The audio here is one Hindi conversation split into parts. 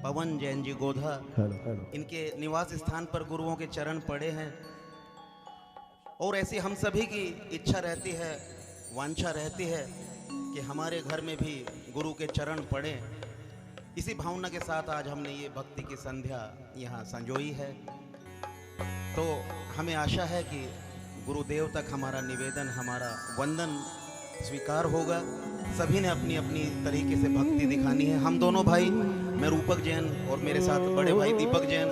पवन जैन जी गोधा, इनके निवास स्थान पर गुरुओं के चरण पड़े हैं। और ऐसी हम सभी की इच्छा रहती है, वांछा रहती है कि हमारे घर में भी गुरु के चरण पड़े। इसी भावना के साथ आज हमने ये भक्ति की संध्या यहाँ संजोई है। तो हमें आशा है कि गुरुदेव तक हमारा निवेदन, हमारा वंदन स्वीकार होगा। सभी ने अपनी अपनी तरीके से भक्ति दिखानी है। हम दोनों भाई, मैं रूपक जैन और मेरे साथ बड़े भाई दीपक जैन,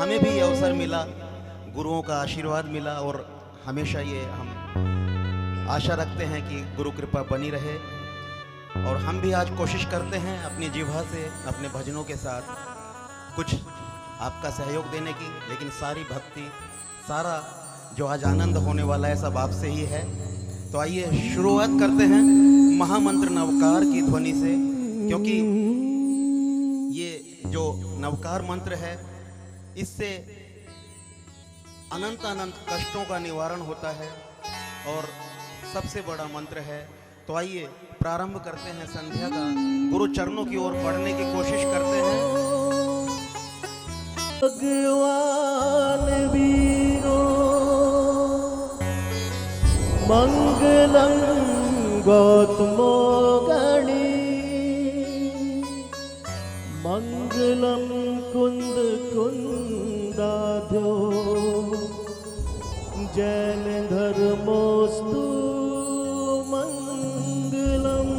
हमें भी ये अवसर मिला, गुरुओं का आशीर्वाद मिला और हमेशा ये हम आशा रखते हैं कि गुरु कृपा बनी रहे। और हम भी आज कोशिश करते हैं अपनी जिह्वा से, अपने भजनों के साथ कुछ आपका सहयोग देने की, लेकिन सारी भक्ति, सारा जो आज आनंद होने वाला है सब आपसे ही है। तो आइए शुरुआत करते हैं महामंत्र नवकार की ध्वनि से, क्योंकि ये जो नवकार मंत्र है इससे अनंत अनंत कष्टों का निवारण होता है और सबसे बड़ा मंत्र है। तो आइए प्रारंभ करते हैं संध्या का, गुरु चरणों की ओर बढ़ने की कोशिश करते हैं। भगवान वीरो मंगलम गौतमो गणी, मंगलम कुंद कुंदाध्यो, जैन धर्मोस्तु मंगलम।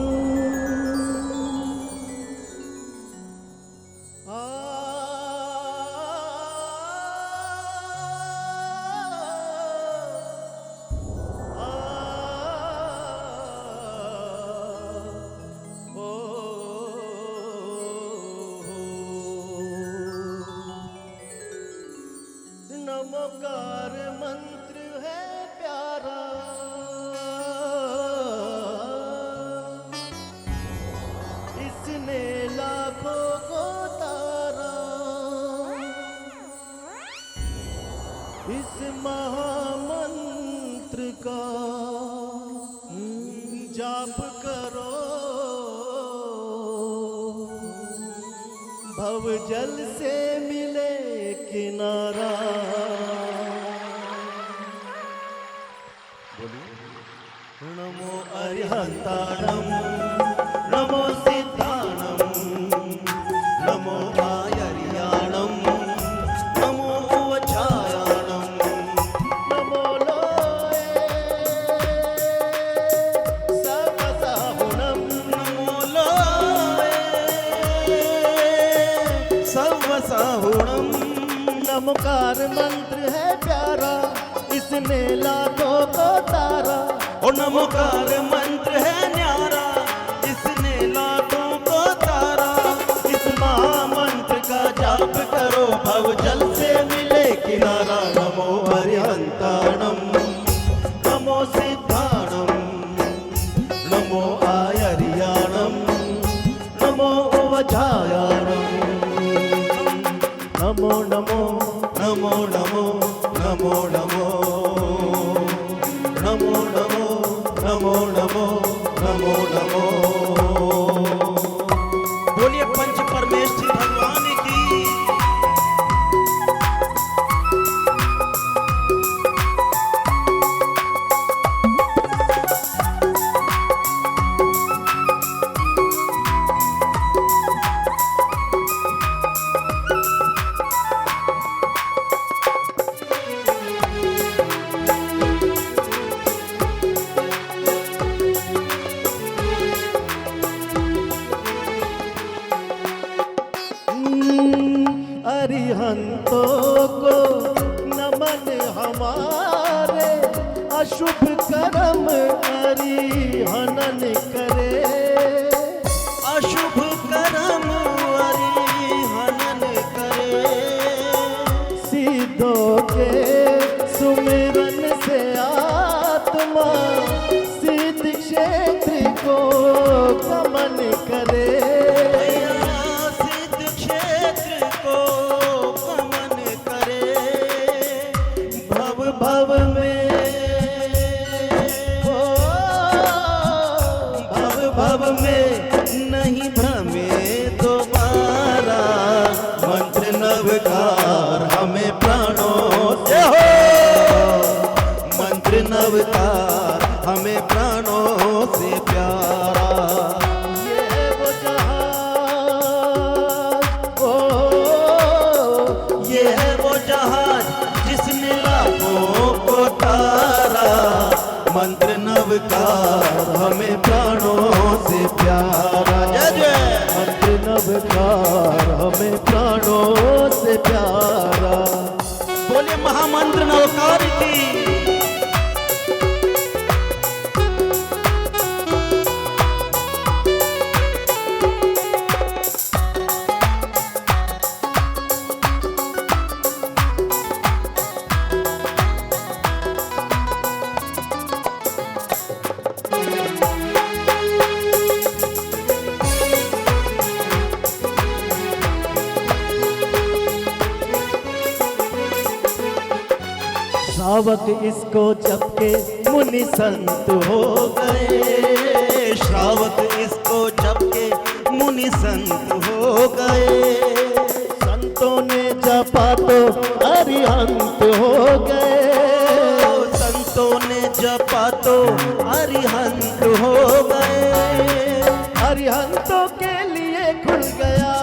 नमोकार मंत्र है प्यारा, इसने लाखों को तारा, इस महामंत्र का जाप करो, भव जल से मिले किनारा। नमो अरिहंताणं, नमो सिद्धाणं, नमो आयर्याणं, नमो उवचायाणं, नमो लोये सर्वसाहुणं, नमो लोये सर्वसाहुणं। नमोकार मंत्र है प्यारा, इसने लाखों को तारा। और नमोकार मंत्र है न्यारा, इसने लाखों को तारा। इस महामंत्र का जाप करो, भव जल से मिले किनारा। नमो अरिहंताणं, नमो सिद्धाणं, नमो आयर्याणं, नमो उवचायाणं। नमो नमो नमो नमो नमो नमो नमो नमो नमो नमो नमो। बोलिए पंच परमेश्वर भगवान की। अरिहंतों को नमन हमारे, अशुभ कर्म अरिहनन करे। अशुभ कर्म अरिहनन करे। सिद्धों के सुमिरन से आत्मा, सिद्ध क्षेत्र को गमन करे। भव में भव में नहीं भ्रम नवकार हमें प्राणों से प्यारा। जय जय। मंत्र नवकार हमें प्राणों से प्यारा। बोले महामंत्र नवकार की। श्रावक इसको जबके मुनि संत हो गए। श्रावक इसको जबके मुनि संत हो गए। संतों ने जपा तो अरिहंत हो गए। संतों ने जपा तो अरिहंत हो गए। अरिहंतों के लिए खुल गया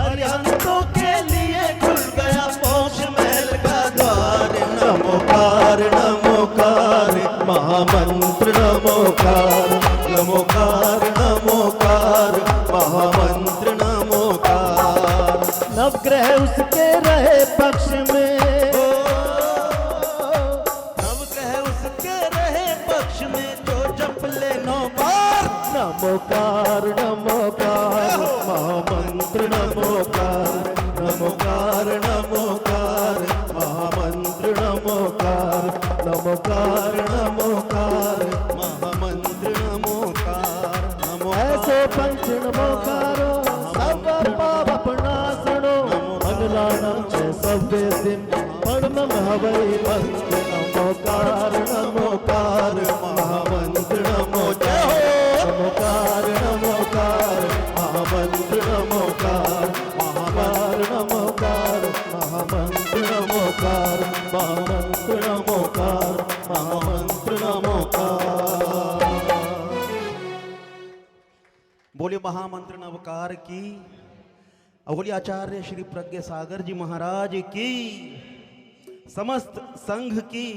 अरिहंतों के लिए खुल गया मोक्ष महल का द्वार। नमोकार नमोकार महामंत्र नमोकार। नमोकार नमोकार महामंत्र नमोकार। नवग्रह उसके रहे पक्ष में। नवग्रह उसके रहे पक्ष में जो जप ले 9 बार। नमोकार नमोकार महामंत्र नमोकार। नमोकार नमोकार महामंत्र नमोकार। नमोकार नमोकार महामंत्र नमोकार। ऐसो पंच नमोकारो सब पापनाशनो मंगलानां च सव्यसिं परमं हवै भक्त। नमोकार नमोकार महामंत्र नमो जय हो। नमोकार नमोकार महामंत्र नमोकार। महाकार नमोकार महामंत्र नमोकार। महामंत्र नमोकार महामंत्र नमोकार। बोले महामंत्र नवकार की। बोले आचार्य श्री प्रज्ञ सागर जी महाराज की। समस्त संघ की।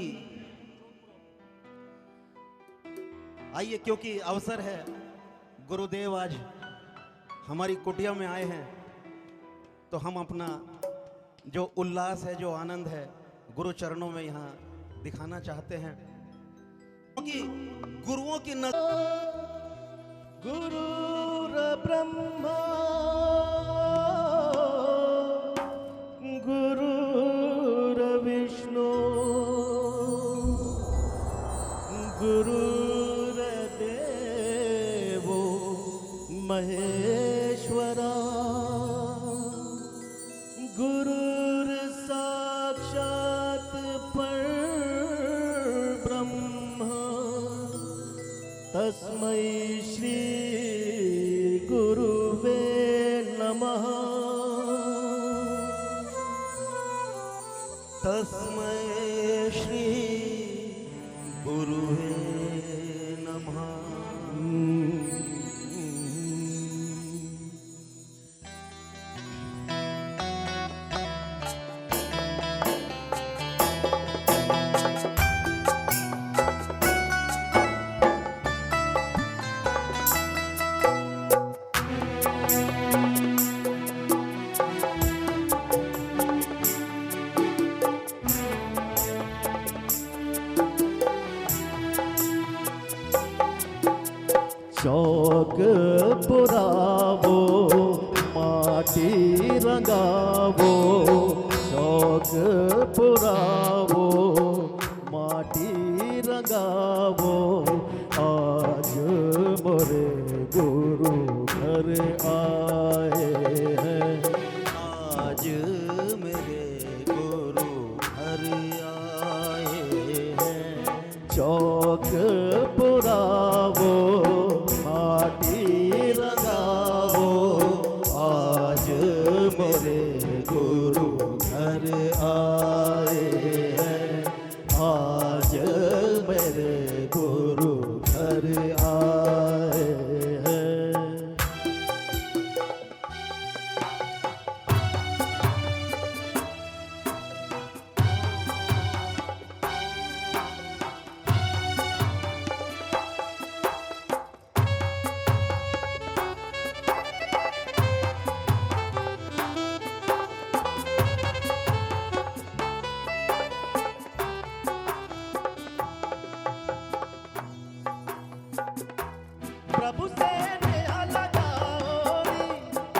आइए, क्योंकि अवसर है, गुरुदेव आज हमारी कुटिया में आए हैं, तो हम अपना जो उल्लास है, जो आनंद है, गुरु चरणों में यहाँ दिखाना चाहते हैं। क्योंकि गुरुओं की गुरुर ब्रह्मा गुरुर विष्णु गुरुर देवो महेश्वरा। गुरुर साक्षात परब्रह्म तस्मै श्री गुरुवे नमः। तस्मै श्री गुरुवे नमः। चौक पुरावो माटी रंगावो। चौक पुरावो माटी रंगावो। आज मोरे गुरु घर आए हैं। आज मेरे गुरु घर आए हैं। चौक पुरावो माटी रंगावो। आज मेरे गुरु घर आए हैं। आज मेरे गुरु घर आए हैं।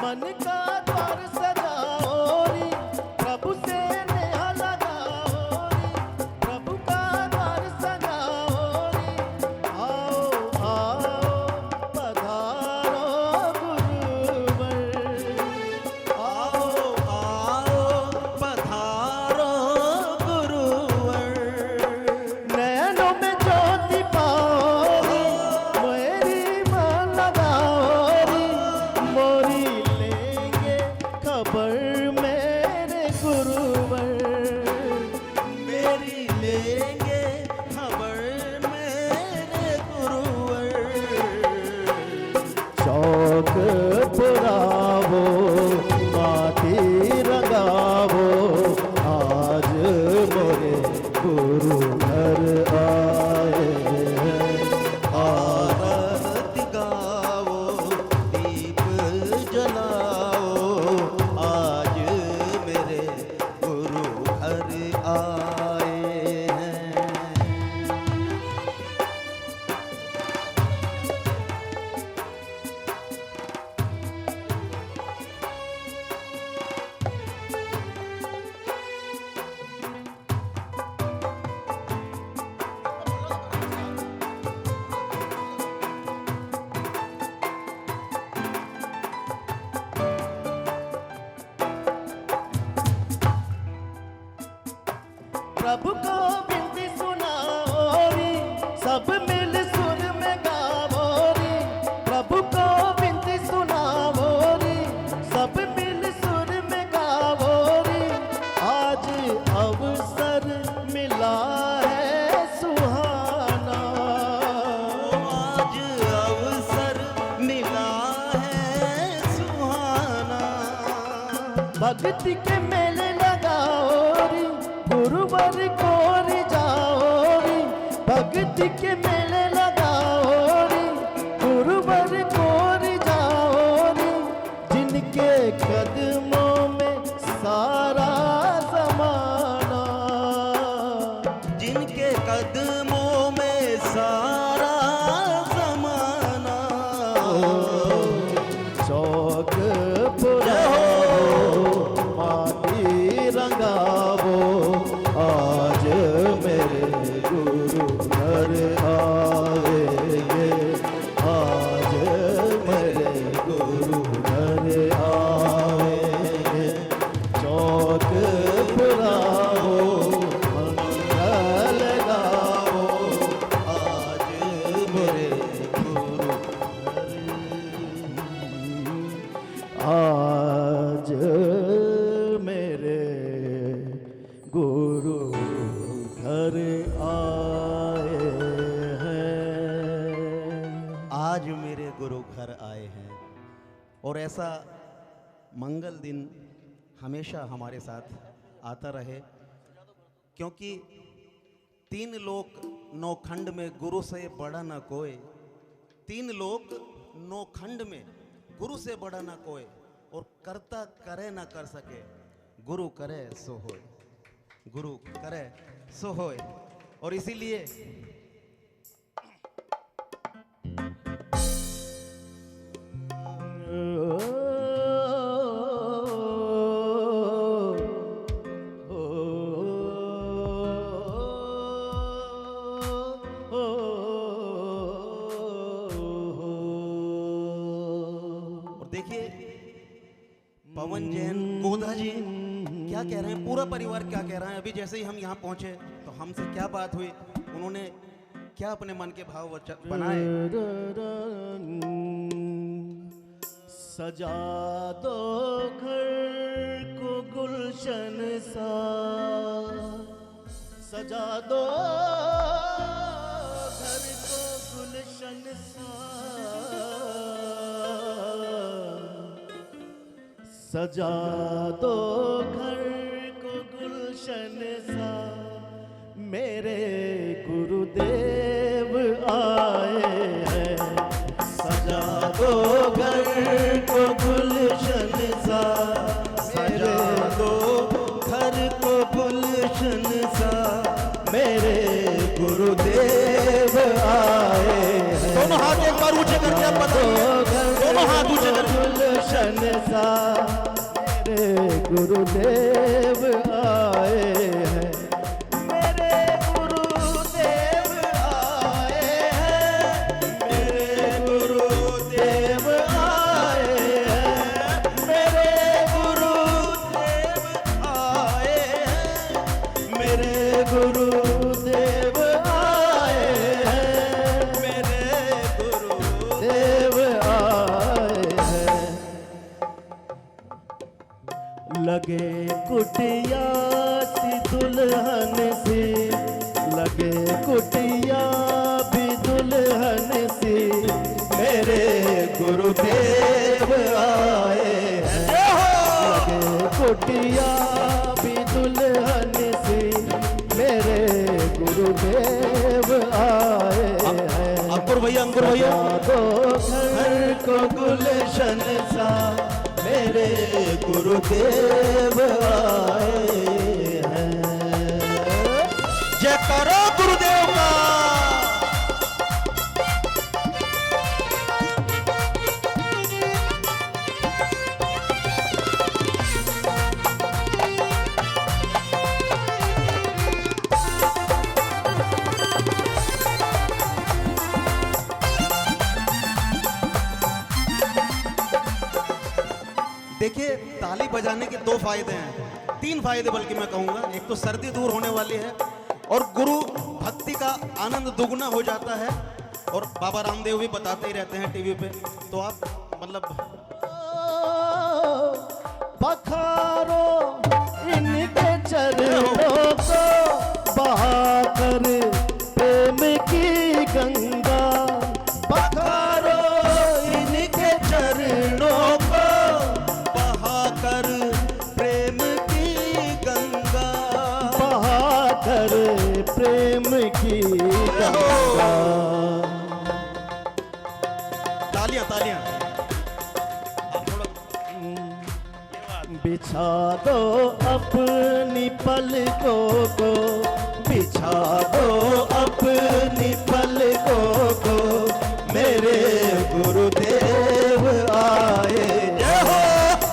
मन का द्वार सजाओ री, प्रभु से नेहा लगाओ री, प्रभु का द्वार सजाओ री। आओ आओ पधारो गुरुवर, आओ आओ पधारो गुरुवर। नैनों में ज्योति पाओ मेरी मां लगाओ, मोरी लेंगे खबर मेरे गुरुवर। मेरी लेंगे खबर मेरे गुरुवर। चौक पुरावो माटी रंगावो, आज मोरे गुरु घर आए हैं। आरती गाओ दीप जलाओ, आज मेरे गुरु घर आए हैं। प्रभु को विनती सुनाओ री, सब मिल सुर में गावो री। प्रभु को विनती सुनाओ री, सब मिल सुर में गावो री। आज अवसर मिला है सुहाना, आज अवसर मिला है सुहाना। भक्ति के मेले लगाओ री, गुरुवर को रिझाओ री। भक्ति के मेले लगाओ री, गुरुवर को रिझाओ री। जिनके कदमों में सारा ज़माना, जिनके कदमों में सारा जमाना। चौक पुराओ माटी रंगावो, आज मेरे गुरु घर आएंगे। आज मेरे गुरु घर आएंगे। चौक पुराओ मंगल गाओ, आज मेरे गुरु आज मेरे गुरु घर आए हैं। आज मेरे गुरु घर आए हैं। और ऐसा मंगल दिन हमेशा हमारे साथ आता रहे, क्योंकि 3 लोक 9 खंड में गुरु से बड़ा ना कोई। 3 लोक 9 खंड में गुरु से बड़ा ना कोई। और करता करे ना कर सके, गुरु करे सो होए। गुरु करे सो होए। और इसीलिए और देखिए पवन जैन गोधा जी क्या कह रहे हैं, पूरा परिवार क्या कह रहा है। अभी जैसे ही हम यहाँ पहुंचे तो हमसे क्या बात हुई, उन्होंने क्या अपने मन के भाव बनाए। सजा दो घर को गुलशन सा, सजा दो घर को गुलशन सा, सजा दो घर को गुलशन सा। मेरे गुरुदेव आए हैं, सजा दो घर को गुलशन सा, सजा दो घर को गुलशन सा। मेरे गुरुदेव आए हैं। दोनों हाथ एक बार ऊंचे करके आप बताइए, दोनों हाथ ऊंचे करके। गुलशन सा मेरे गुरुदेव आए हैं, मेरे गुरुदेव आए हैं, मेरे गुरुदेव आए हैं, मेरे गुरुदेव आए हैं, मेरे गुरुदेव आए हैं, मेरे गुरुदेव आए हैं। लगे कुटिया सी दुल्हन सी, लगे कुटिया भी दुल्हन सी, मेरे गुरुदेव आए हैं। लगे कुटिया भी दुल्हन सी, मेरे गुरुदेव आए हैं। अंकुर भैया, अंकुर भैया, तो घर को गुलशन सा मेरे गुरुदेव आए हैं। जय करो गुरुदेव का। देखिए, ताली बजाने के दो फायदे हैं, तीन फायदे बल्कि मैं कहूंगा। एक तो सर्दी दूर होने वाली है और गुरु भक्ति का आनंद दुगना हो जाता है। और बाबा रामदेव भी बताते ही रहते हैं टीवी पे, तो आप मतलब पखारो इनके चरणों को, बहाकर प्रेम की गंगा। पखारो इनके चरणों को, बहाकर प्रेम की गंगा, बहाकर प्रेम की गंगा। तालियां तालियां। बिछा दो अपनी पलकों को, बिछा दो अपनी पलकों को, मेरे गुरुदेव आए हैं।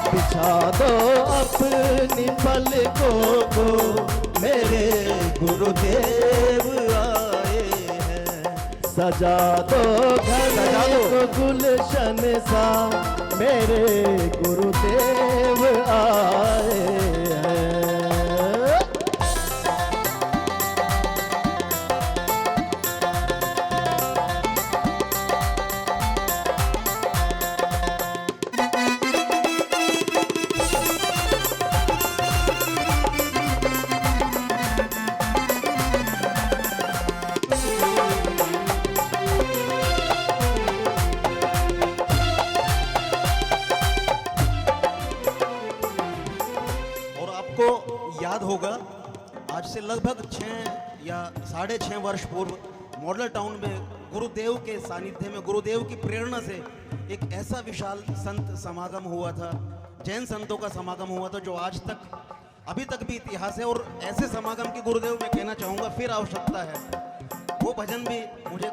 बिछा दो अपनी पलकों को, मेरे गुरुदेव आए हैं। सजा दो घर को गुलशन सा, मेरे गुरुदेव आए हैं। याद होगा, आज से लगभग 6 या 6.5 वर्ष पूर्व मॉडल टाउन में गुरुदेव के सानिध्य में, गुरुदेव की प्रेरणा से एक ऐसा विशाल संत समागम हुआ था, जैन संतों का समागम हुआ था, जो आज तक अभी तक भी इतिहास है। और ऐसे समागम की गुरुदेव मैं कहना चाहूँगा फिर आवश्यकता है। वो भजन भी मुझे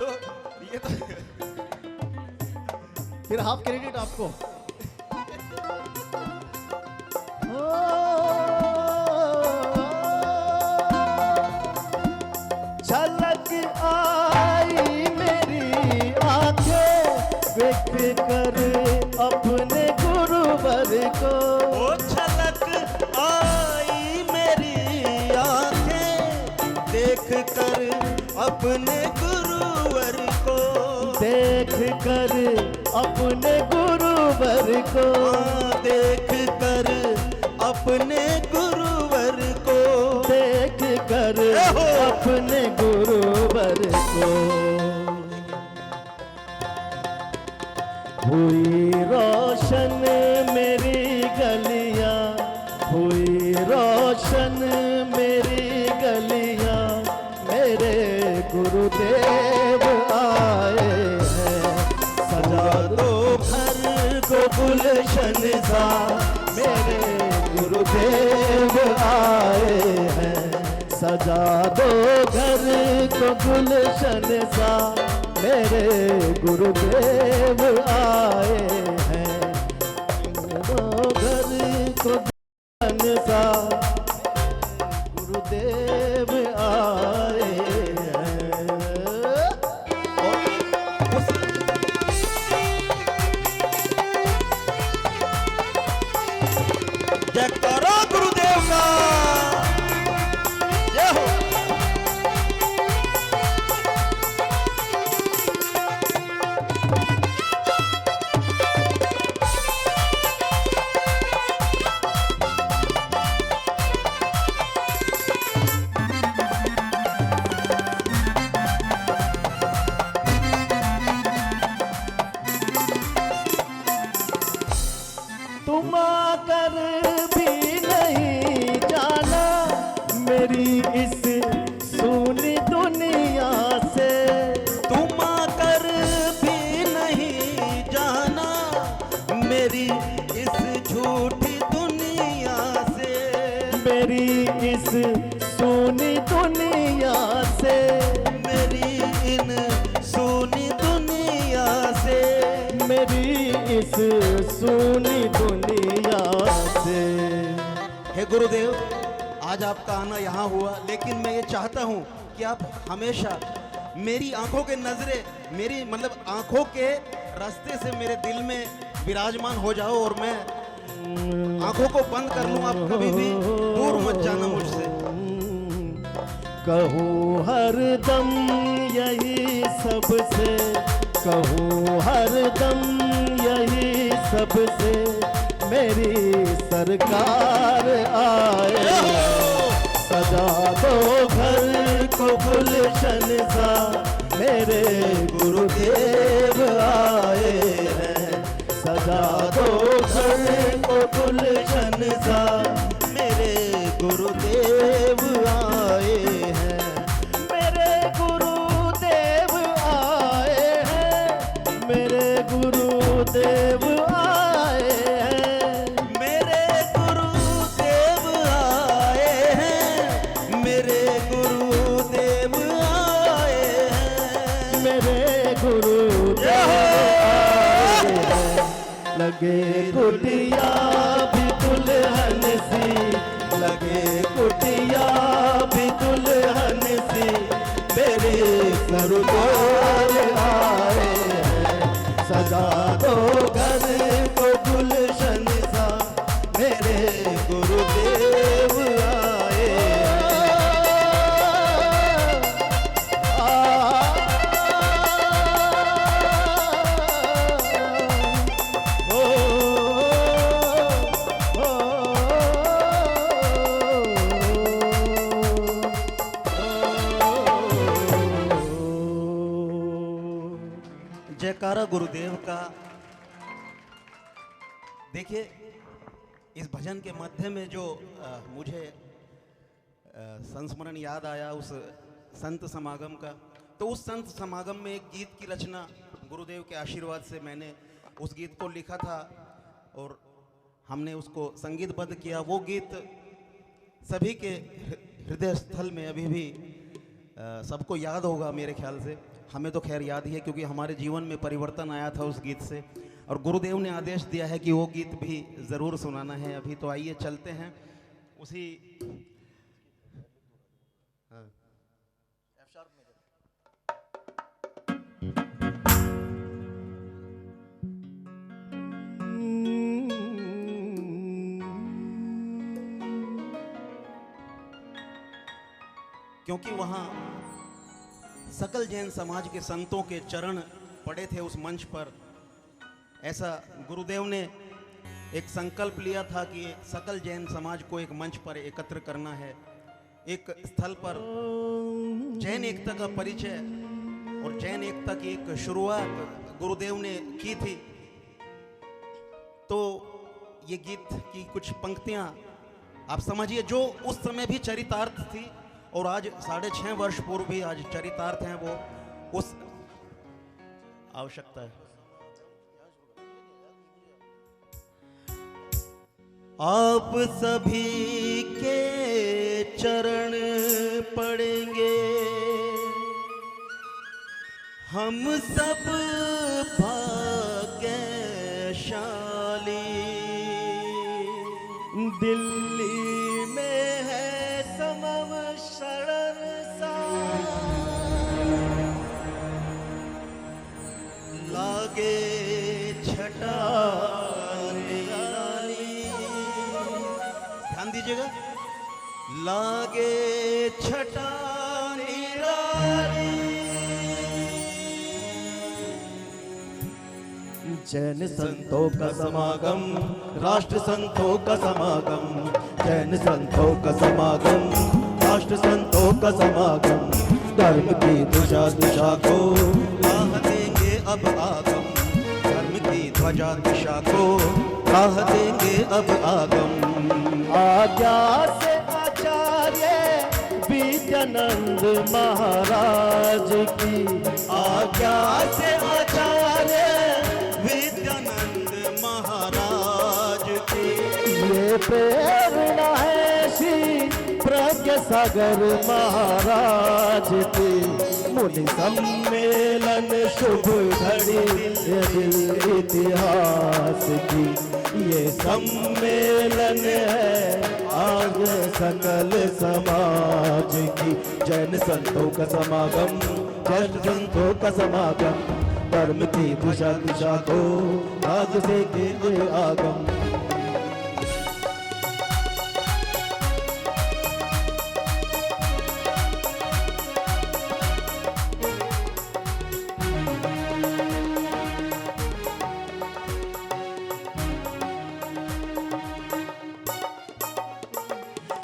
तो ये तो फिर हाफ क्रेडिट आपको। झलक आई मेरी आंखें देख कर अपने गुरुवर को। ओ झलक आई मेरी आंखें देख कर अपने गुरुवर को, देख कर अपने गुरुवर को, देख कर अपने गुरुवर को, देख कर अपने गुरुवर को। हुई रोशन मेरी गलियां, हुई रोशन मेरी गलियां, मेरे गुरुदेव आए हैं। सजा दो घर को गुलशन सा, मेरे गुरुदेव आए हैं। सजा दो घर गुलशन सा मेरे गुरुदेव आए हैं। मेरे घर को गुलशन सा गुरुदेव आए हैं। जयकारा गुरुदेव का, जय हो। तुम आकर भी नहीं जाना मेरी इस सूनी दुनिया से। तुम आकर भी नहीं जाना मेरी इस झूठी दुनिया से। मेरी इस सूनी दुनिया से। मेरी इन सूनी दुनिया से। मेरी इस सूनी दुनिया से। हे गुरुदेव, आज आपका आना यहाँ हुआ, लेकिन मैं ये चाहता हूँ कि आप हमेशा मेरी आंखों के नजरे, मेरी मतलब आंखों के रास्ते से मेरे दिल में विराजमान हो जाओ और मैं आंखों को बंद कर लूं। आप कभी भी दूर मत जाना मुझसे। कहूँ हरदम यही सबसे, कहूँ हरदम यही सबसे मेरी सरकार आए। सजा दो घर को गुलशन सा मेरे गुरुदेव आए हैं। सजा दो घर को गुलशन सा मेरे गुरुदेव आए हैं। मेरे गुरुदेव आए हैं। मेरे गुरुदेव आए हैं। मेरे गुरुदेव आए हैं। मेरे गुरुदेव आए हैं। मेरे गुरुदेव आए हैं। लगे कुटिया भी दुल्हन सी, लगे कुटिया भी दुल्हन सी मेरे गुरुदेव आए हैं। सजा दो घर को गुलशन सा मेरे गुरुदेव आए जयकारा गुरुदेव का। देखिए, इस भजन के मध्य में जो मुझे संस्मरण याद आया उस संत समागम का, तो उस संत समागम में एक गीत की रचना गुरुदेव के आशीर्वाद से मैंने उस गीत को लिखा था और हमने उसको संगीतबद्ध किया। वो गीत सभी के हृदय स्थल में अभी भी सबको याद होगा मेरे ख्याल से। हमें तो खैर याद ही है क्योंकि हमारे जीवन में परिवर्तन आया था उस गीत से, और गुरुदेव ने आदेश दिया है कि वो गीत भी ज़रूर सुनाना है। अभी तो आइए चलते हैं उसी क्योंकि वहाँ सकल जैन समाज के संतों के चरण पड़े थे उस मंच पर। ऐसा गुरुदेव ने एक संकल्प लिया था कि सकल जैन समाज को एक मंच पर एकत्र करना है, एक स्थल पर जैन एकता का परिचय और जैन एकता की एक शुरुआत गुरुदेव ने की थी। तो ये गीत की कुछ पंक्तियां आप समझिए जो उस समय भी चरितार्थ थी और आज 6.5 वर्ष पूर्व भी आज चरितार्थ हैं, वो उस आवश्यकता है। आप सभी के चरण पड़ेंगे हम सब भाग्यशाली, दिल्ली में है समम शरण सा, लागे छटा निराली। ध्यान दीजिएगा, लागे छटा निराली। जैन संतों का समागम, राष्ट्र संतों का समागम, जैन संतों का समागम, राष्ट्र संतों का समागम, धर्म की ध्वजा दिशा को राह देंगे अब आगम, धर्म की ध्वजा दिशा को राह देंगे अब आगम। आज्ञा से आचार्य विद्यानंद महाराज की, आज्ञा से आचार्य विद्यानंद महाराज की, ये प्रेरणा है श्री प्रज्ञा सागर महाराज की। मुनि सम्मेलन शुभ घड़ी ये दिल इतिहास की, ये सम्मेलन है आज सकल समाज की। जैन संतों का समागम, जैन संतों का समागम, धर्म की दिशा दिशा को आज से के आगम।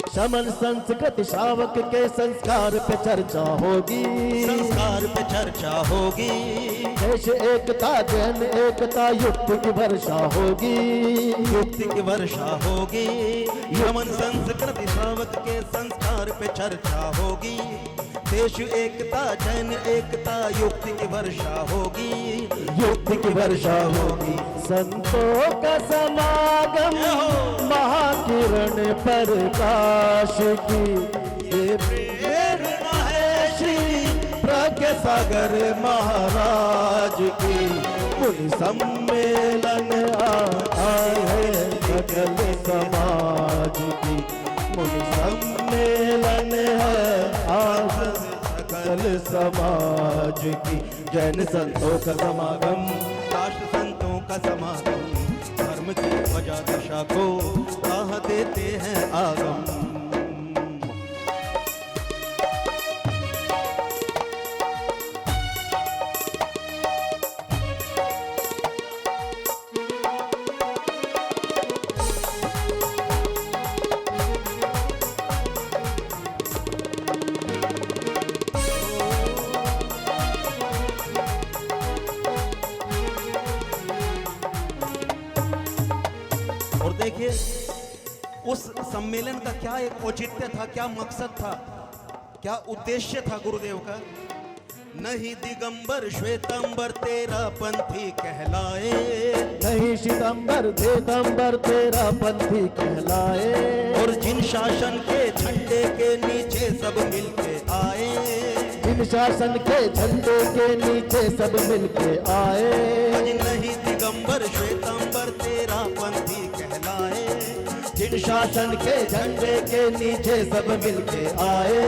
शमन संस्कृत शावक के संस्कार पे चर्चा होगी, संस्कार पे चर्चा होगी, देश एकता जैन एकता युक्ति की वर्षा होगी, युक्ति की वर्षा होगी। यमन संस्कृति शावक के संस्कार पे चर्चा होगी, देश एकता जैन एकता युक्ति की वर्षा होगी, युक्ति की वर्षा होगी। संतों का समागम महाकिरण प्रकाश की, ये प्रेरणा है श्री प्रज्ञा सागर महाराज की। मुनि सम्मेलन आए है सकल समाज की, मुनि सम्मेलन है आज सकल समाज की। जैन संतों का समागम, राष्ट्र संतों का समागम, धर्म की ध्वजा दिशा को राह देते हैं आगम। और देखिए उस सम्मेलन का क्या एक औचित्य था, क्या मकसद था, क्या उद्देश्य था गुरुदेव का। नहीं दिगंबर श्वेतंबर तेरा पंथी कहलाए, नहीं सितंबर दिगंबर तेरा पंथी कहलाए, और जिन शासन के झंडे के नीचे सब मिलके आए, इन शासन के झंडे के नीचे सब मिलके आए। नहीं दिगंबर श्वेतंबर तेरा पंथी कहलाए, जिन शासन के झंडे के नीचे सब मिलके आए,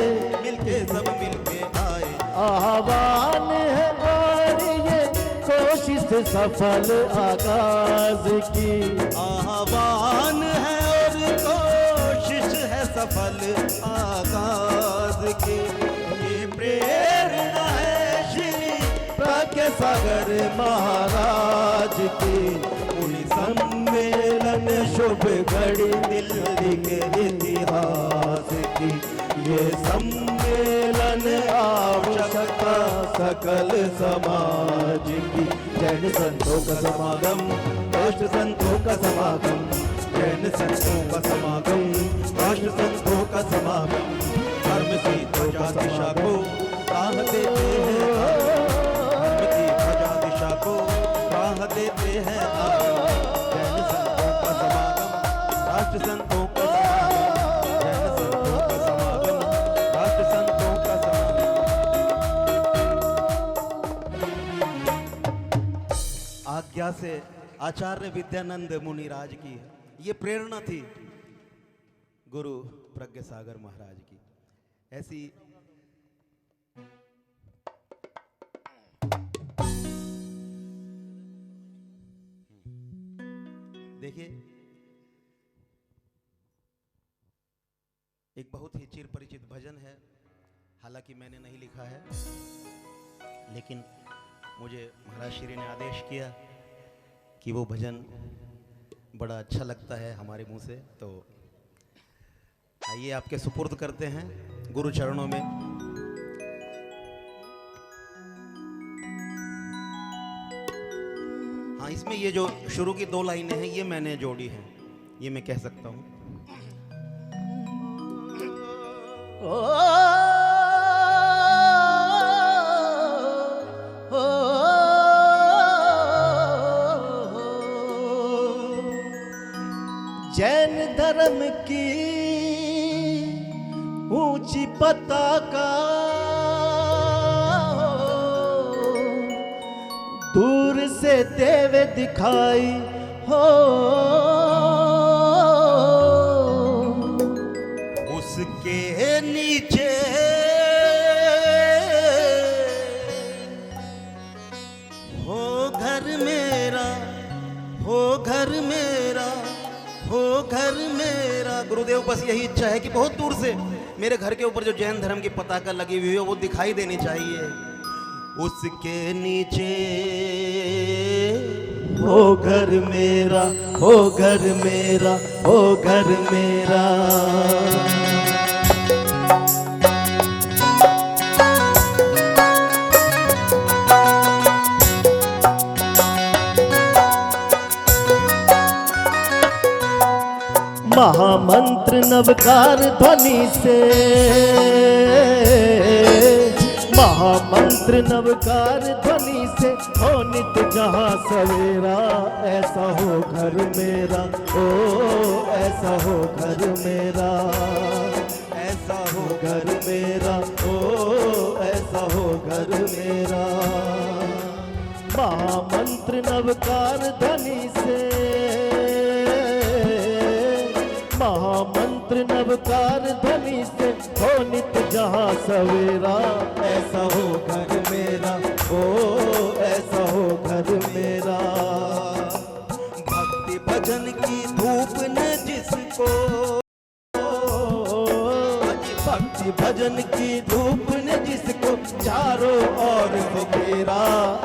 मिलके सब मिलके आए। आह्वान है और ये कोशिश सफल आगाज की, आह्वान है और कोशिश है सफल आगाज की। ये प्रेरणा है श्री प्रज्ञा सागर महाराज की। मुनि सम्मेलन शुभ घड़ी दिल्ली के इतिहास की, ये सम्मेलन आवश्यकता सकल समाज की। जैन संतों का समागम, राष्ट्र संतों का समागम, जैन संतों का समागम, राष्ट्र संतों का समागम, धर्म की ध्वजा दिशा को राह देते हैं आगम, धर्म की ध्वजा दिशा को राह देते हैं आगम। जैन संतों का समागम, राष्ट्र संतों का समागम, जैन संतों का समागम, राष्ट्र संतों का समागम। मथुरा से आचार्य विद्यानंद मुनिराज की ये प्रेरणा थी गुरु प्रज्ञ सागर महाराज की। ऐसी देखिए, एक बहुत ही चिर परिचित भजन है, हालांकि मैंने नहीं लिखा है, लेकिन मुझे महाराज श्री ने आदेश किया कि वो भजन बड़ा अच्छा लगता है हमारे मुंह से, तो आइए आपके सुपुर्द करते हैं गुरु चरणों में। हाँ, इसमें ये जो शुरू की 2 लाइनें हैं ये मैंने जोड़ी हैं, ये मैं कह सकता हूँ। जैन धर्म की ऊंची पताका दूर से देवे दिखाई हो, उसके नीचे हो घर मेरा, हो घर मेरा, हो घर मेरा। गुरुदेव बस यही इच्छा है कि बहुत दूर से मेरे घर के ऊपर जो जैन धर्म की पताका लगी हुई है वो दिखाई देनी चाहिए। उसके नीचे हो घर मेरा, हो घर मेरा, हो घर मेरा। महामंत्र नवकार ध्वनि से, महामंत्र नवकार ध्वनि से हो नित जहाँ सवेरा। ऐसा हो घर मेरा, ओ ऐसा हो घर मेरा, ऐसा हो घर मेरा, ओ ऐसा हो घर मेरा। महामंत्र नवकार ध्वनि से, महामंत्र नवकार ध्वनि से हो नित जहाँ सवेरा। ऐसा हो घर मेरा, ओ ऐसा हो घर मेरा। भक्ति भजन की धूप ने जिसको, भक्ति भजन की धूप ने जिसको चारों ओर घेरा।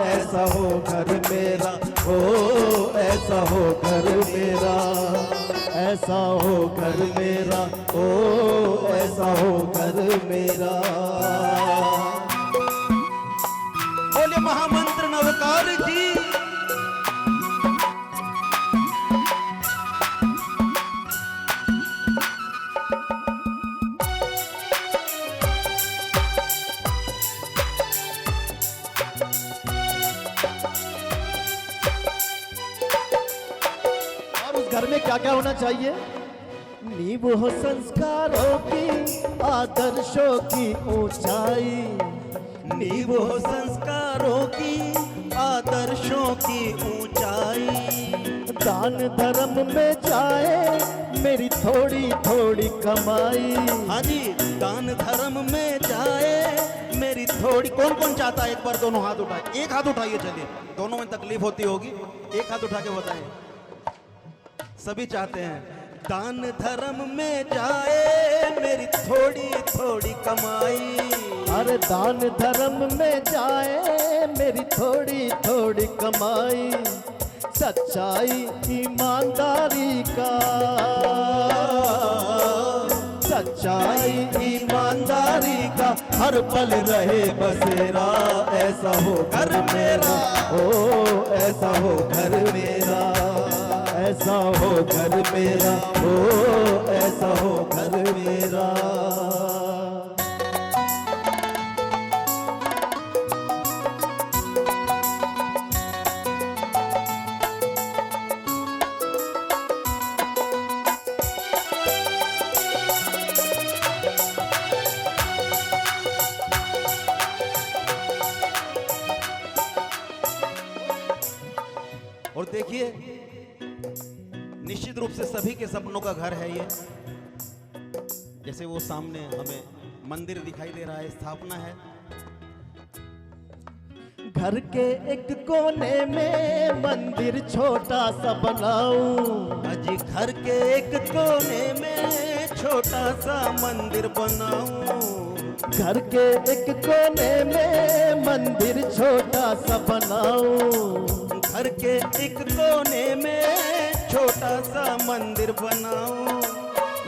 ऐसा हो घर मेरा, ओ ऐसा हो घर मेरा, ऐसा हो घर मेरा, ओ ऐसा हो घर मेरा। बोले महामंत्र नवकार जी। घर में क्या क्या होना चाहिए? नींव हो संस्कारों की, आदर्शों की ऊंचाई। नींव हो संस्कारों की, आदर्शों की ऊंचाई। दान धर्म में जाए मेरी थोड़ी थोड़ी कमाई। हाँ जी, दान धर्म में जाए मेरी थोड़ी। कौन कौन चाहता है? एक बार दोनों हाथ उठाए। एक हाथ उठाइए, चलिए, दोनों में तकलीफ होती होगी, एक हाथ उठा के बताएं। सभी चाहते हैं दान धर्म में जाए मेरी थोड़ी थोड़ी कमाई। अरे दान धर्म में जाए मेरी थोड़ी थोड़ी कमाई। सच्चाई ईमानदारी का, सच्चाई ईमानदारी का हर पल रहे बसेरा। ऐसा हो घर मेरा, ओ ऐसा हो घर मेरा, ऐसा हो घर मेरा, ओ ऐसा हो घर मेरा। और देखिए निश्चित रूप से सभी के सपनों का घर है ये। जैसे वो सामने हमें मंदिर दिखाई दे रहा है, स्थापना है। घर के एक कोने में मंदिर छोटा सा बनाऊं, अजी घर के एक कोने में छोटा सा मंदिर बनाऊं, घर के एक कोने में मंदिर छोटा सा बनाऊं, घर के एक कोने में छोटा सा मंदिर बनाऊं,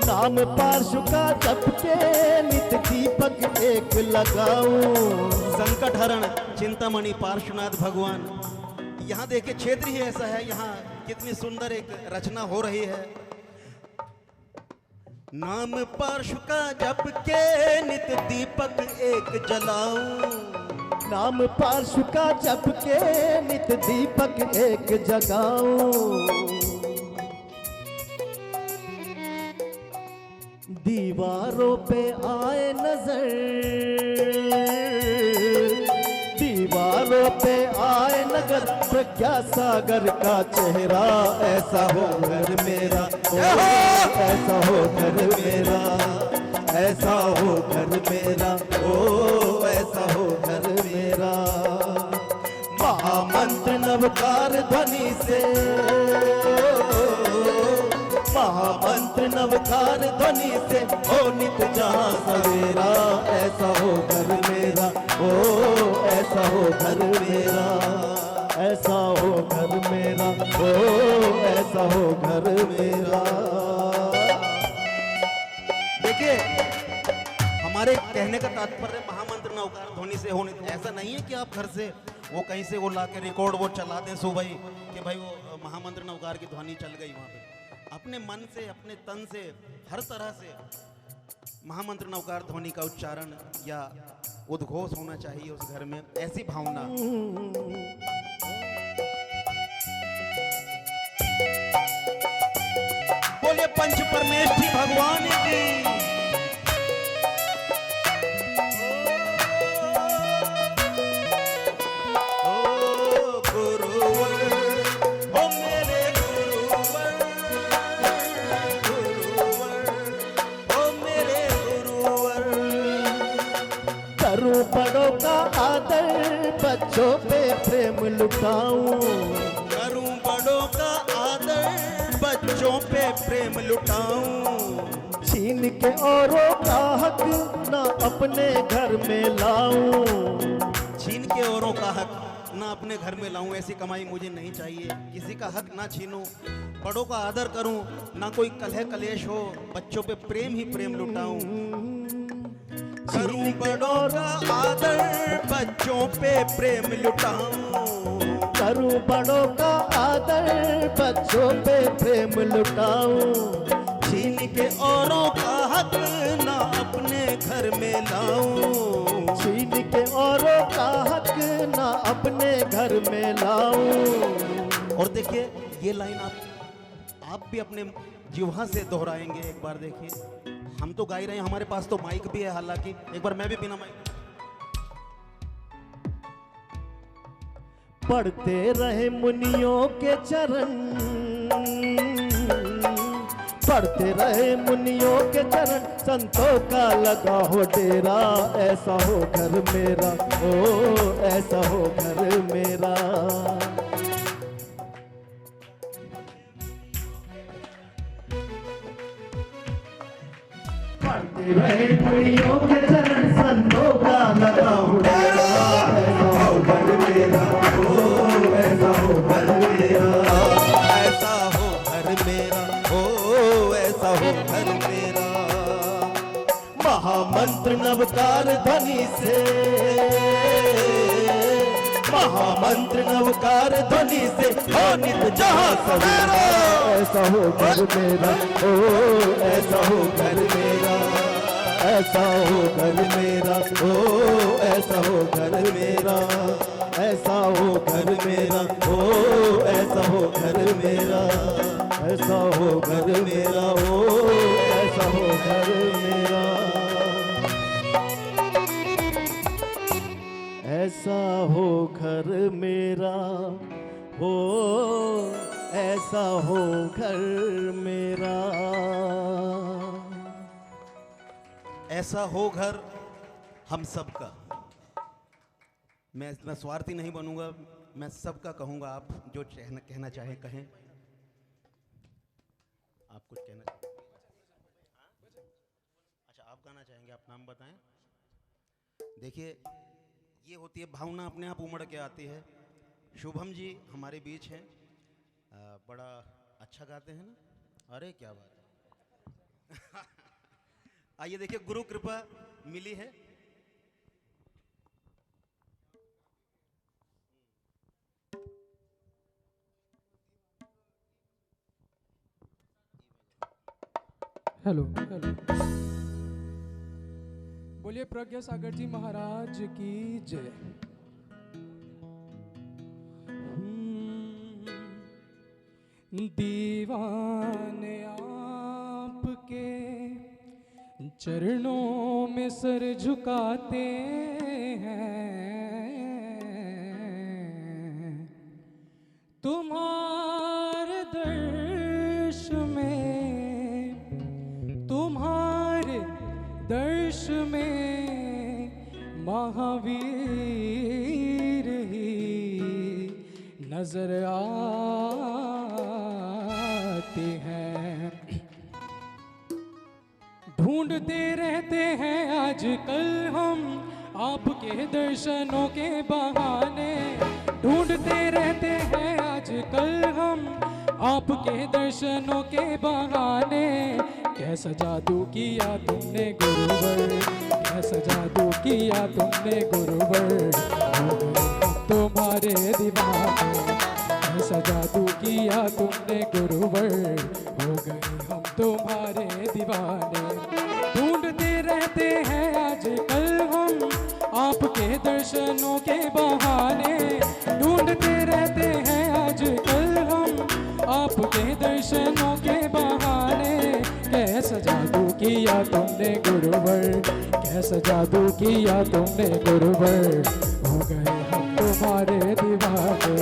नाम पार्श्व का जप के नित दीपक एक लगाऊं, संकट हरण चिंतामणि पार्श्वनाथ भगवान। यहाँ देखिए क्षेत्र ही ऐसा है, यहाँ कितनी सुंदर एक रचना हो रही है। नाम पार्श्व का जप के नित दीपक एक जलाऊं, नाम पार्श्व का जप के नित दीपक एक जगाऊं, दीवारों पे आए नजर, दीवारों पे आए नगर, प्रज्ञा सागर का चेहरा, ऐसा हो घर मेरा, ओ ऐसा हो घर मेरा, ऐसा हो घर मेरा, ओ ऐसा हो घर मेरा। महामंत्र नवकार ध्वनि से, महामंत्र नवकार ध्वनि से हो नित जहाँ सवेरा, ऐसा हो घर मेरा, ओ ऐसा हो घर मेरा, ऐसा हो घर मेरा, ओ ऐसा हो घर मेरा। देखिए हमारे कहने का तात्पर्य महामंत्र नवकार ध्वनि से होने, ऐसा नहीं है कि आप घर से वो कहीं से वो ला के रिकॉर्ड वो चला दें सुबह ही कि भाई वो महामंत्र नवकार की ध्वनि चल गई वहाँ पे। अपने मन से, अपने तन से, हर तरह से महामंत्र नवकार ध्वनि का उच्चारण या उद्घोष होना चाहिए उस घर में, ऐसी भावना। बोलिए पंच परमेष्ठी भगवान की। बड़ों का आदर, बच्चों पे प्रेम लुटाऊं, करूं बड़ों का आदर, बच्चों पे प्रेम लुटाऊं, छीन के औरों का हक ना अपने घर में लाऊं, छीन के औरों का हक ना अपने घर में लाऊं, ऐसी कमाई मुझे नहीं चाहिए। किसी का हक ना छीनूं, बड़ों का आदर करूं, ना कोई कलह कलेश हो, बच्चों पे प्रेम ही प्रेम लुटाऊं, करूं बड़ों का आदर, बच्चों पे प्रेम लुटाऊं, करूं बड़ों का आदर, बच्चों पे प्रेम लुटाऊं, छीन के औरों का हक ना अपने घर में लाऊं, छीन के औरों का हक ना अपने घर में लाऊं। और देखिए ये लाइन आप भी अपने जिह्वा से दोहराएंगे एक बार। देखिए हम तो गा ही रहे हैं, हमारे पास तो माइक भी है, हालांकि एक बार मैं भी बिना माइक। पढ़ते रहे मुनियों के चरण, पढ़ते रहे मुनियों के चरण, संतों का लगा हो डेरा, ऐसा हो घर मेरा, ओ ऐसा हो घर मेरा। पढ़ते रहे मुनियों के चरण, संतों का लगा हो डेरा, ऐसा हो घर मेरा, ओ ऐसा हो घर मेरा, ऐसा हो घर मेरा, ओ ऐसा हो घर मेरा। महामंत्र नवकार ध्वनि से, महामंत्र नवकार ध्वनि से हो नित जहाँ सवेरा, ऐसा हो घर मेरा, ओ ऐसा हो घर मेरा, ऐसा हो घर मेरा, ओ ऐसा हो घर मेरा, ऐसा हो घर मेरा, ओ ऐसा हो घर मेरा, ऐसा हो घर मेरा, ओ ऐसा हो घर मेरा, ऐसा हो घर मेरा, हो ऐसा हो घर मेरा। ऐसा हो घर हम सबका। मैं इतना स्वार्थी नहीं बनूंगा, मैं सबका कहूंगा। आप जो कहना चाहें कहें। आप कुछ कहना चाहें? अच्छा, आप गाना चाहेंगे, आप नाम बताएं। देखिए, ये होती है भावना, अपने आप उमड़ के आती है। शुभम जी हमारे बीच हैं, बड़ा अच्छा गाते हैं ना। अरे क्या बात है। आइए देखिए, गुरु कृपा मिली है। Hello hello. बोलिए प्रज्ञा सागर जी महाराज की जय। दीवाने आपके चरणों में सर झुकाते हैं, तुम्हारे दर्श में, तुम्हारे दर्श में महावीर ही नजर आते हैं। ढूंढते रहते हैं आजकल हम आपके दर्शनों के बहाने, ढूंढते रहते हैं आजकल हम आपके दर्शनों के बहाने। कैसा जादू किया तुमने गुरुवर, कैसा जादू किया तुमने गुरुवर, हो गए हम तुम्हारे दीवाने। कैसा जादू किया तुमने गुरुवर, हो गए हम तुम्हारे दीवाने। ढूंढते रहते हैं आजकल हम आपके दर्शनों के बहाने, ढूंढते रहते हैं आजकल हम आपके दर्शनों के बहाने। कैसा जादू किया तुमने गुरुवर, कैसा जादू किया तुमने गुरुवर, हो गए हम तुम्हारे दीवाने।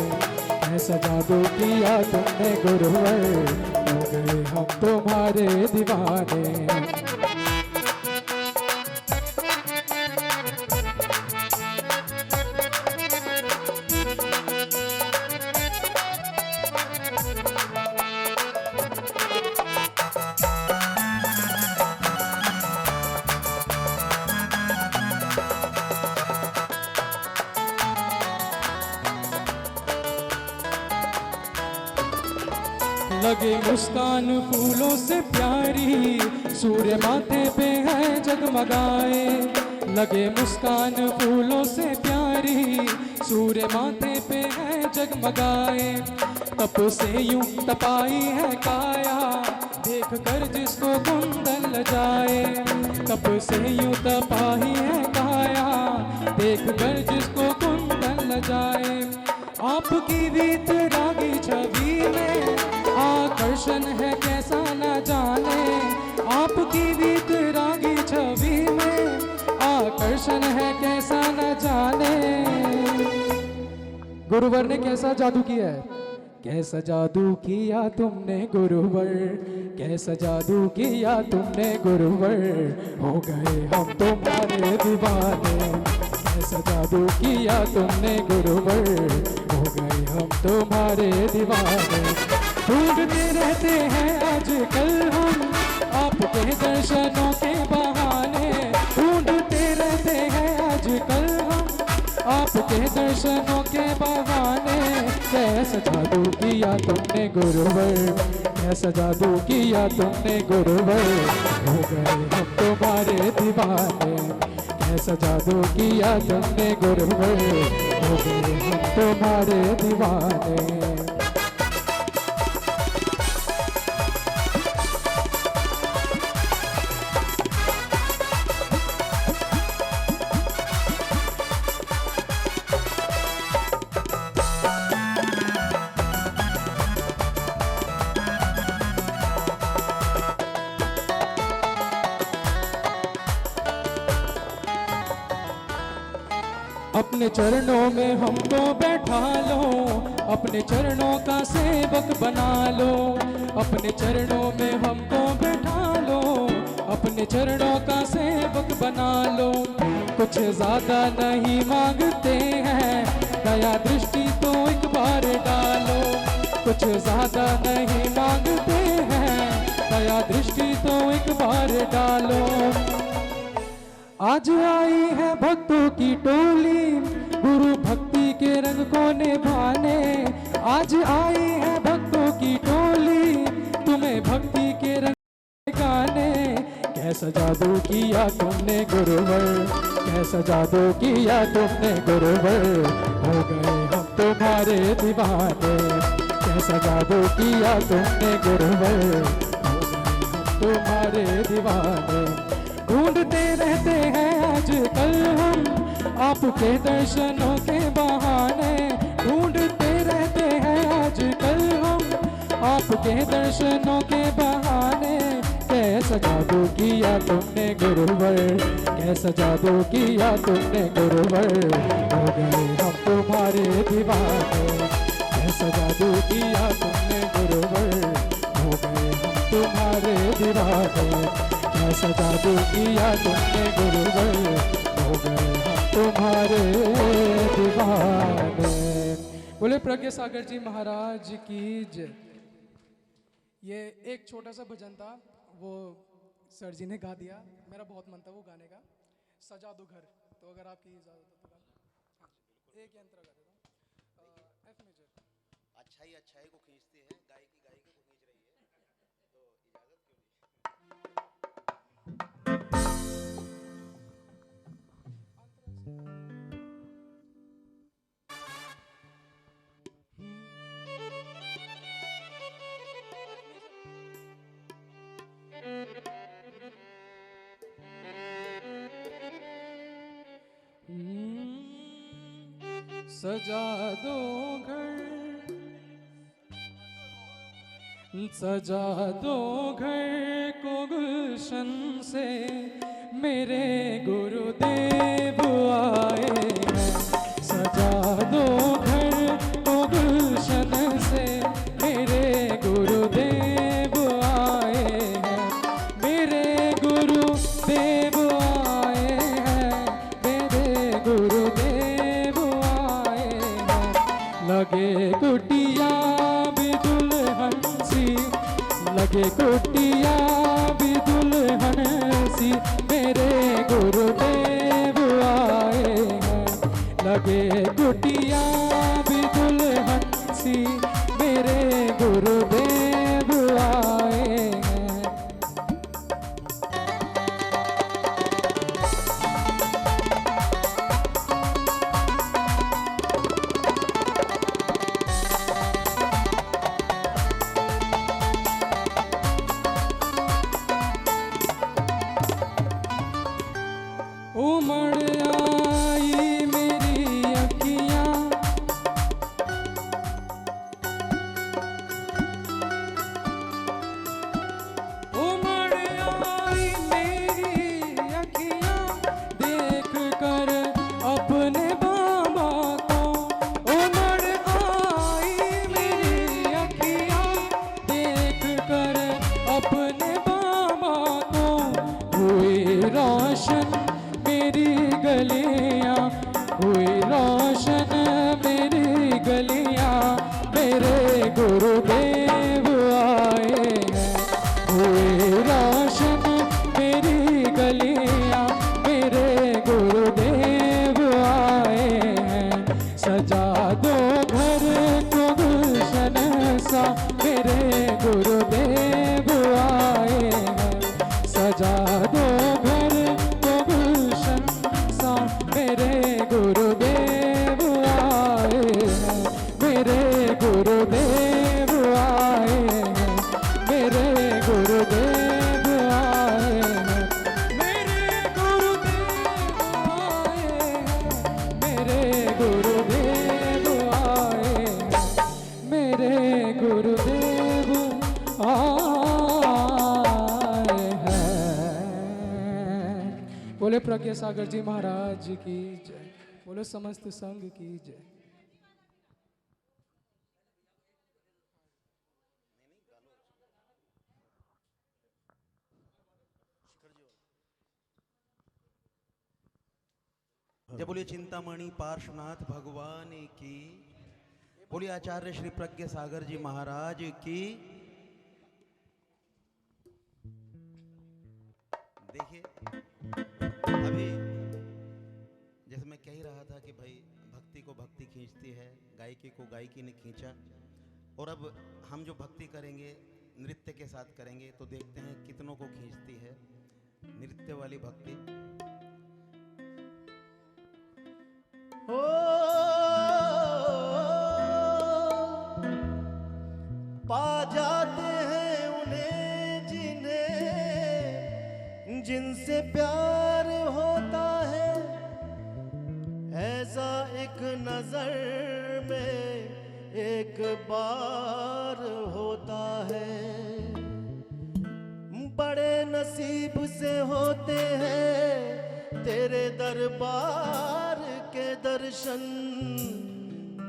कैसा जादू किया तुमने गुरुवर, हो गए हम तुम्हारे दीवाने। लगे मुस्कान फूलों से प्यारी, सूर्य माथे पे है जगमगाए। लगे मुस्कान फूलों से प्यारी, सूर्य माथे पे है जगमगाए। तप से यूं तपाई है काया, देख कर जिसको कुंदन लजाए। तप से यूं तपाई है काया, देख कर जिसको कुंदन लजाए। आपकी वीतरागी छवि में आकर्षण है कैसा न जाने, आपकी वीतरागी छवि में आकर्षण है कैसा न जाने। गुरुवर ने कैसा जादू किया है, कैसा जादू किया तुमने गुरुवर, कैसा जादू किया तुमने गुरुवर, हो गए हम तुम्हारे दीवाने। कैसा जादू किया तुमने गुरुवर, हो गए हम तुम्हारे दीवाने। ढूंढते रहते हैं आजकल हम आपके दर्शनों के बहाने, ढूंढते रहते हैं आजकल हम आपके दर्शनों के बहाने। कैसा जादू किया तुमने गुरुवर, कैसा जादू किया तुमने गुरुवर, हो गए हम तुम्हारे दीवाने। कैसा जादू किया तुमने गुरुवर, हो गए हम तुम्हारे दीवाने। अपने चरणों में हमको बैठा लो, अपने चरणों का सेवक बना लो, अपने चरणों में हमको बैठा लो, अपने चरणों का सेवक बना लो। कुछ ज्यादा नहीं मांगते हैं, दया दृष्टि तो एक बार डालो। कुछ ज्यादा नहीं मांगते हैं, दया दृष्टि तो एक बार डालो। आज आई है भक्तों की टोली, गुरु भक्ति के रंग को निभाने। आज आई है भक्तों की टोली, तुम्हें भक्ति के रंग गाने। कैसा जादू किया तुमने गुरुवर, कैसा जादू किया तुमने गुरुवर, हो गए हम तुम्हारे दीवाने। कैसा जादू किया तुमने गुरुवर, हो गए हम तुम्हारे दीवाने। ढूंढते रहते हैं आजकल हम आपके दर्शनों के बहाने। ढूंढते रहते हैं आजकल हम आपके दर्शनों के बहाने। कैसा जादू किया तुमने गुरुवर, कैसा जादू किया तुमने गुरुवर, हो गए हम तुम्हारे दीवाने। कैसा जादू किया तुमने गुरुवर, हो गए हम तुम्हारे दीवाने। कैसा जादू किया तुमने गुरुवर, हो गए हम तुम्हारे दीवाने। बोले प्रज्ञा सागर जी महाराज की जय। ये एक छोटा सा भजन था, वो सर जी ने गा दिया। मेरा बहुत मन था वो गाने का, सजा दो घर। तो अगर आपकी इजाजत हो तो गा। हाँ, एक यंत्र गा देता हूँ, एफ मेजर। अच्छाई को खींचती है, गायकी को खींच रही है, तो इजाजत क्यों नहीं। सजा दो घर, सजा दो घर को गुलशन से, मेरे गुरुदेव आए हैं। सजा दो घर को गुलशन से, मेरे गुरुदेव आए हैं। मेरे गुरुदेव आए हैं, मेरे गुरुदेव आए हैं। लगे कुटिया भी दुल्हन सी, लगे कुटिया भी दुल्हन सी, मेरे गुरुदेव आए हैं। लगे कुटिया भी दुल्हन सी, मेरे गुरुदेव आए हैं। उमड़ आई मेरी अखियाँ, उमड़ आई मेरी अखियाँ, देख कर अपने बाबा को। उमड़ आई मेरी अखियाँ, देख कर अपने बाबा को। हुई रोशन मेरी गलियां, हुई रोशन मेरी गलियां, मेरे गुरुदेव आए हैं। हुई रोशन मेरी गलियां, मेरे गुरुदेव आए हैं। सजा दो घर को गुलशन सा, मेरे गुरुदेव आए हैं। सजा दो घर को गुलशन सा, मेरे गुरुदेव आए हैं। मेरे गुरुदेव आए हैं, मेरे गुरुदेव आए हैं। मेरे गुरुदेव आए हैं, मेरे गुरुदेव आए हैं। मेरे गुरुदेव आए हैं। बोले प्रज्ञा सागर जी महाराज की जय। बोले बोलो समस्त संघ की जय। जय बोलिए चिंतामणि पार्श्वनाथ भगवान की, बोलिए आचार्य श्री प्रज्ञ सागर जी महाराज की। देखिए अभी जैसे मैं कह ही रहा था कि भाई भक्ति को भक्ति खींचती है, गायकी को गायकी ने खींचा, और अब हम जो भक्ति करेंगे नृत्य के साथ करेंगे तो देखते हैं कितनों को खींचती है नृत्य वाली भक्ति। ओ पा जाते हैं उन्हें जिन्हें जिनसे प्यार होता है, ऐसा एक नजर में एक बार होता है। बड़े नसीब से होते हैं तेरे दरबार के दर्शन,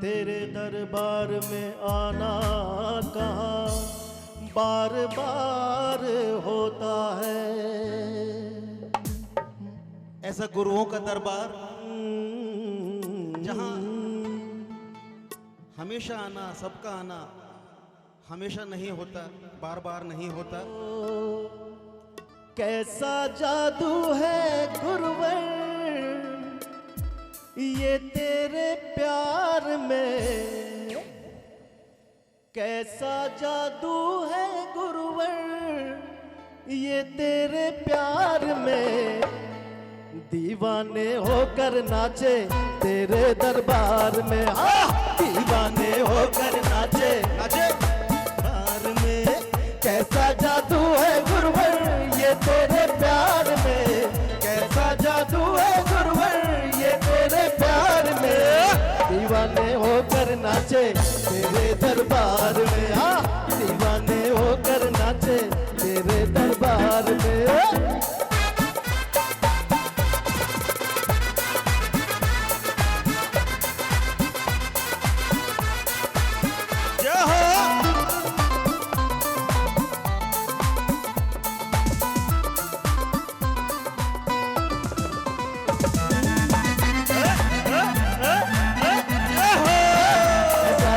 तेरे दरबार में आना कहाँ बार बार होता है। ऐसा गुरुओं का दरबार जहां हमेशा आना, सबका आना हमेशा नहीं होता, बार बार नहीं होता। कैसा जादू है गुरुवर ये तेरे प्यार में, कैसा जादू है गुरुवर ये तेरे प्यार में। दीवाने होकर नाचे तेरे दरबार में, दीवाने होकर नाचे नाचे दरबार में। कैसा जादू है गुरुवर ये तेरे प्यार में, कैसा जादू है गुरुवर ये तेरे प्यार में। दीवाने होकर नाचे तेरे दरबार में, हाँ दीवाने होकर नाचे तेरे दरबार में।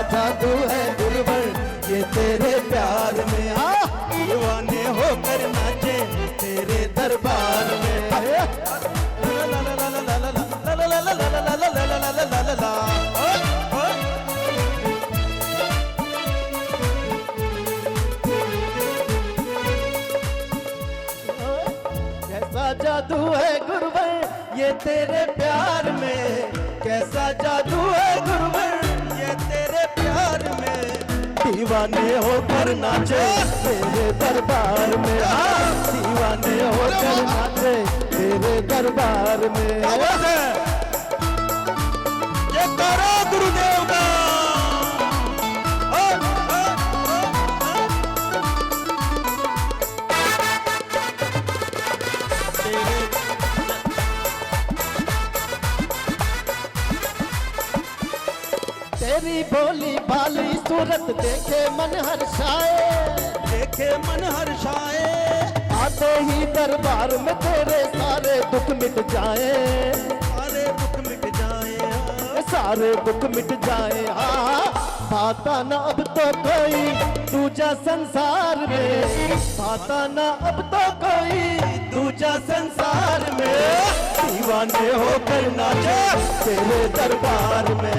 जादू है गुरुवर ये तेरे प्यार में, दीवाने होकर नाचे तेरे दरबार में। कैसा जादू है गुरुवर ये तेरे प्यार में, कैसा जादू है गुरुवर ये तेरे प्यार में। दीवाने होकर नाचे तेरे दरबार में, दीवाने होकर नाचे तेरे दरबार में। ये करो गुरुदेव का तेरी भोली भाली सूरत देखे मन हर्षाए, देखे मन हर्षाए। आते ही दरबार में तेरे सारे दुख मिट जाए, सारे दुख मिट जाए, सारे दुख मिट जाए। हाँ पाता न अब तो कोई दूजा संसार में, पाता न अब तो कोई दूजा संसार में। दीवाने होकर नाचे तेरे दरबार में,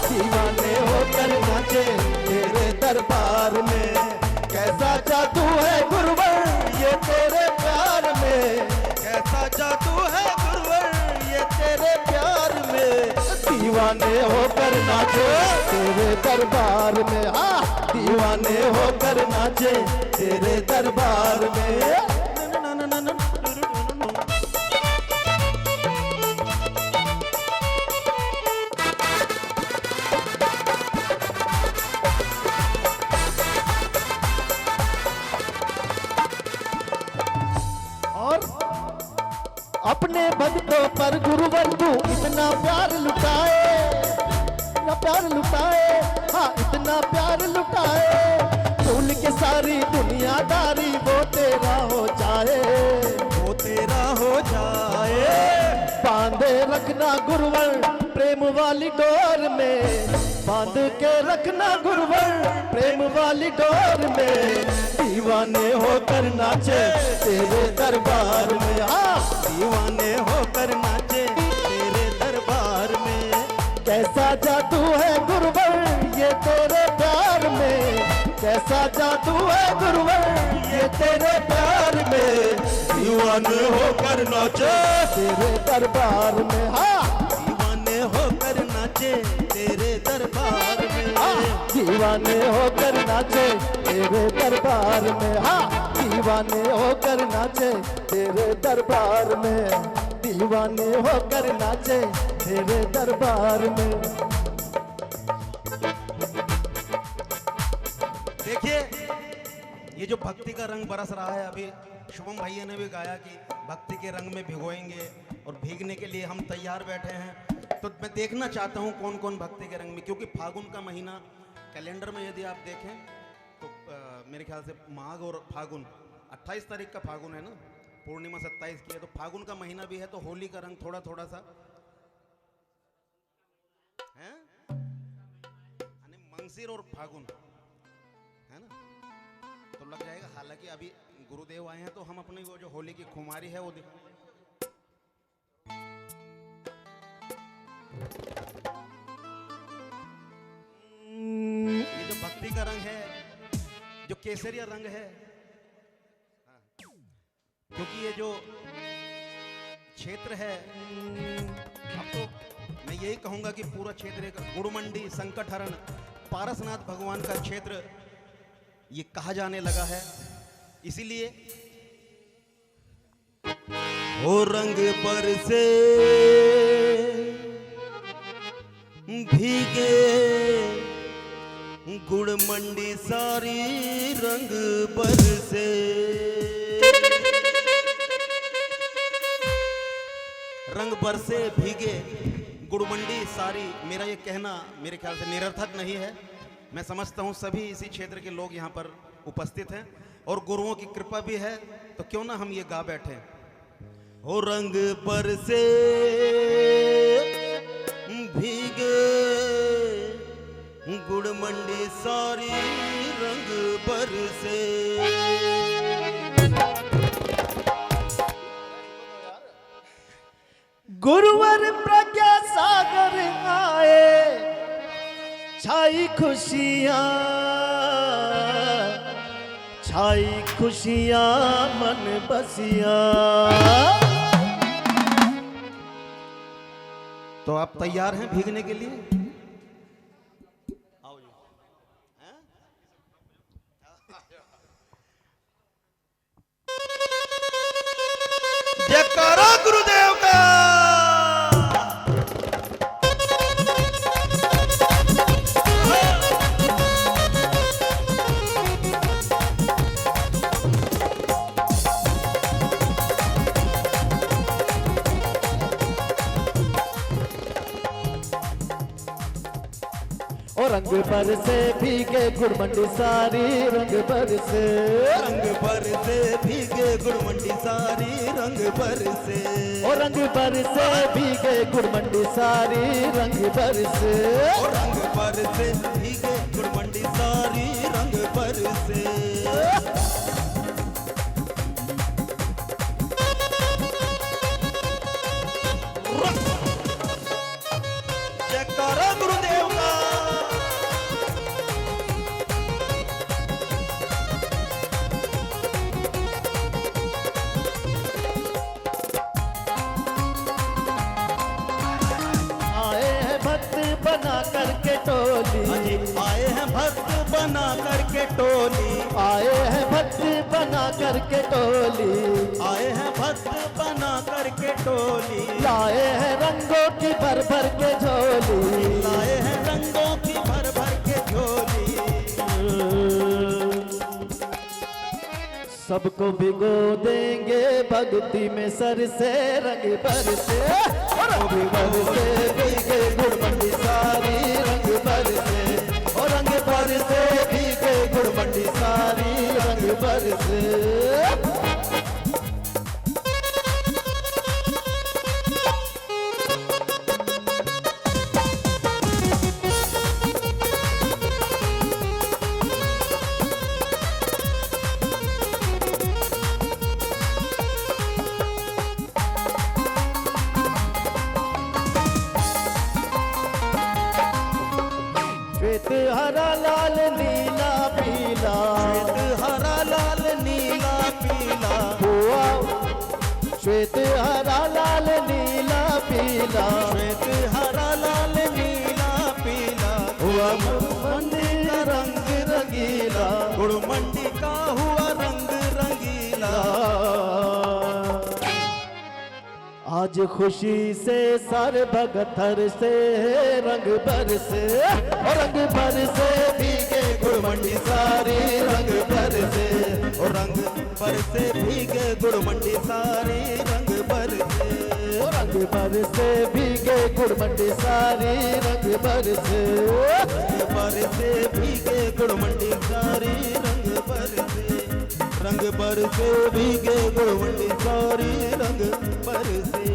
दीवाने होकर नाचे तेरे दरबार में। कैसा जादू है गुरुवर ये तेरे प्यार में, कैसा जादू है गुरुवर ये तेरे प्यार में। दीवाने होकर नाचे तेरे दरबार में, दीवाने होकर नाचे तेरे दरबार में। अपने भक्तों पर गुरुवर तू इतना प्यार लुटाए, इतना प्यार लुटाए, हाँ इतना प्यार लुटाए, भूल के सारी दुनियादारी वो तेरा हो जाए, वो तेरा हो जाए। बांधे रखना गुरुवर प्रेम वाली डोर में, बांध के रखना गुरुवर प्रेम वाली डोर में, दीवाने होकर नाचे तेरे दरबार में, हाँ दीवाने होकर नाचे तेरे दरबार में। कैसा जादू है गुरुवर ये तेरे प्यार में, कैसा जादू है गुरुवर ये तेरे प्यार में, दीवाने होकर नाचे तेरे दरबार में, हाँ दीवाने होकर नाचे तेरे दरबार में। दीवाने होकर नाचे तेरे दरबार में, हाँ दीवाने होकर नाचे तेरे दरबार में, दीवाने होकर नाचे तेरे दरबार में। देखिए ये जो भक्ति का रंग बरस रहा है, अभी शुभम भैया ने भी गाया कि भक्ति के रंग में भिगोएंगे और भीगने के लिए हम तैयार बैठे हैं। तो मैं देखना चाहता हूं कौन कौन भक्ति के रंग में, क्योंकि फागुन का महीना कैलेंडर में यदि आप देखें तो मेरे ख्याल से माघ और फागुन 28 तारीख का फागुन है ना, पूर्णिमा 27 की है, तो फागुन का महीना भी है, तो होली का रंग थोड़ा थोड़ा सा है, मंगसिर और फागुन है ना, तो लग जाएगा। हालांकि अभी गुरुदेव आए हैं तो हम अपनी वो जो होली की खुमारी है वो ये जो भक्ति का रंग है, जो केसरिया रंग है, क्योंकि ये जो क्षेत्र है, अब तो मैं यही कहूंगा कि पूरा क्षेत्र एक गुड़मंडी, संकटहरण, पारसनाथ भगवान का क्षेत्र ये कहा जाने लगा है। इसीलिए ओ रंग पर से भीगे गुड़ मंडी सारी रंग बरसे, रंग बरसे भीगे गुड़मंडी सारी, मेरा ये कहना मेरे ख्याल से निरर्थक नहीं है। मैं समझता हूँ सभी इसी क्षेत्र के लोग यहाँ पर उपस्थित हैं और गुरुओं की कृपा भी है, तो क्यों ना हम ये गा बैठे। ओ रंग पर से भीगे गुड़ मंडी सारी रंग बरसे। गुरुवर प्रज्ञा सागर आए, छाई खुशियाँ, छाई खुशियाँ मन बसियाँ। तो आप तैयार हैं भीगने के लिए? जयकारा गुरुदेव का। और रंग पर से भीगे गुड़मंडी सारी रंग पर से, रंग पर से भीगे गुड़ मंडी सारी रंग पर से। और रंग पर से भीगे गुड़मंडी सारी रंग पर से, और रंग पर से भीगे गुड़ मंडी सारी रंग पर से। जयकारा गुरुदेव का। बना करके टोली, आए हैं भक्त बना करके टोली, आए हैं भक्त बना करके टोली, आए हैं भक्त बना करके टोली, लाए हैं रंगों की भर भर के झोली, लाए हैं रंगों की भर भर के झोली। सबको भिगो देंगे भक्ति में सर से रंग बरसे, और भी बरसे भीगे गुड़ मंडी सारी रंग बरसे, और रंग बरसे भीगे गुड़ मंडी सारी रंग बरसे। श्वेत हरा लाल नीला पीला, श्वेत हरा लाल नीला पीला, हुआ श्वेत हरा लाल नीला पीला, श्वेत हरा लाल नीला पीला, हुआ मंडी का रंग रंगीला, गुड़ मंडी का हुआ रंग रंगीला। आज खुशी से सारे भगत से रंग बरसे, और रंग बरसे भीगे गुड़ मंडी सारी रंग बरसे, और रंग बरसे भीगे गुड़ मंडी सारी रंग बरसे, और रंग बरसे भीगे गुड़ मंडी सारी रंग बरसे, बरसे भीगे गुड़ मंडी सारी रंग बरसे, रंग बरसे भीगे गुड़ मंडी सारी रंग बरसे।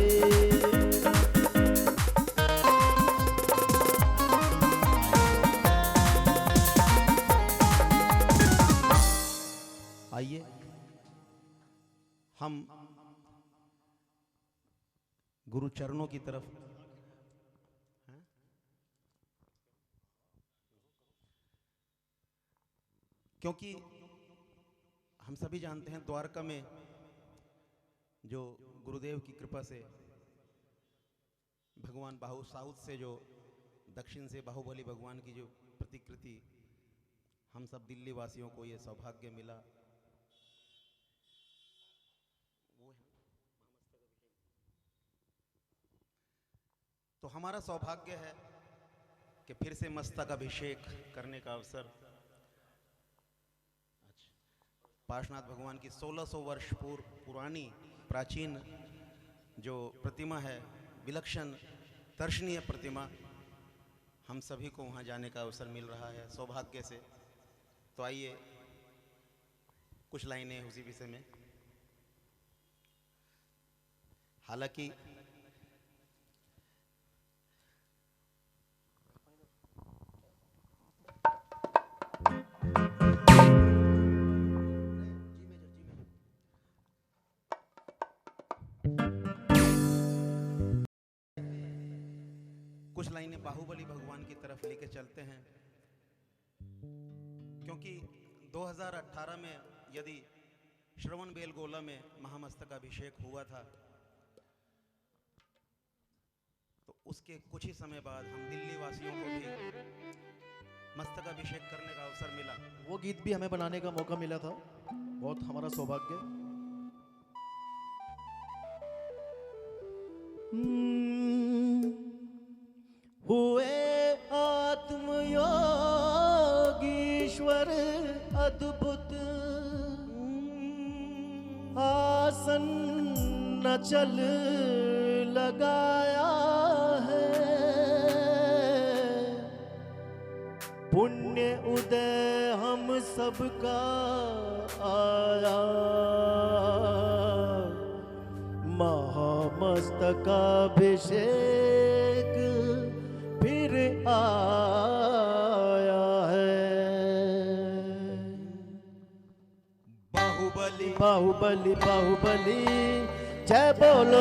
आइए हम गुरु चरणों की तरफ हैं? क्योंकि हम सभी जानते हैं द्वारका में जो गुरुदेव की कृपा से भगवान साउथ से जो दक्षिण से बाहुबली भगवान की जो प्रतिकृति हम सब दिल्ली वासियों को ये सौभाग्य मिला। तो हमारा सौभाग्य है कि फिर से मस्तक अभिषेक करने का अवसर पार्श्वनाथ भगवान की 1600 वर्ष पुरानी प्राचीन जो प्रतिमा है, विलक्षण दर्शनीय प्रतिमा, हम सभी को वहाँ जाने का अवसर मिल रहा है सौभाग्य से। तो आइए कुछ लाइनें उसी विषय में। हालांकि कुछ लाइनें बाहुबली भगवान की तरफ लेके चलते हैं, क्योंकि 2018 में यदि श्रवण बेलगोला में महामस्तक अभिषेक हुआ था, तो उसके कुछ ही समय बाद हम दिल्ली वासियों को भी मस्तक अभिषेक करने का अवसर मिला। वो गीत भी हमें बनाने का मौका मिला था, बहुत हमारा सौभाग्य। हुए आत्मयोगीश्वर अद्भुत, आसन न चल लगाया है, पुण्य उदय हम सबका आया, महामस्तकाभिषेक फिर आया है। बाहुबली बाहुबली बाहुबली जय बोलो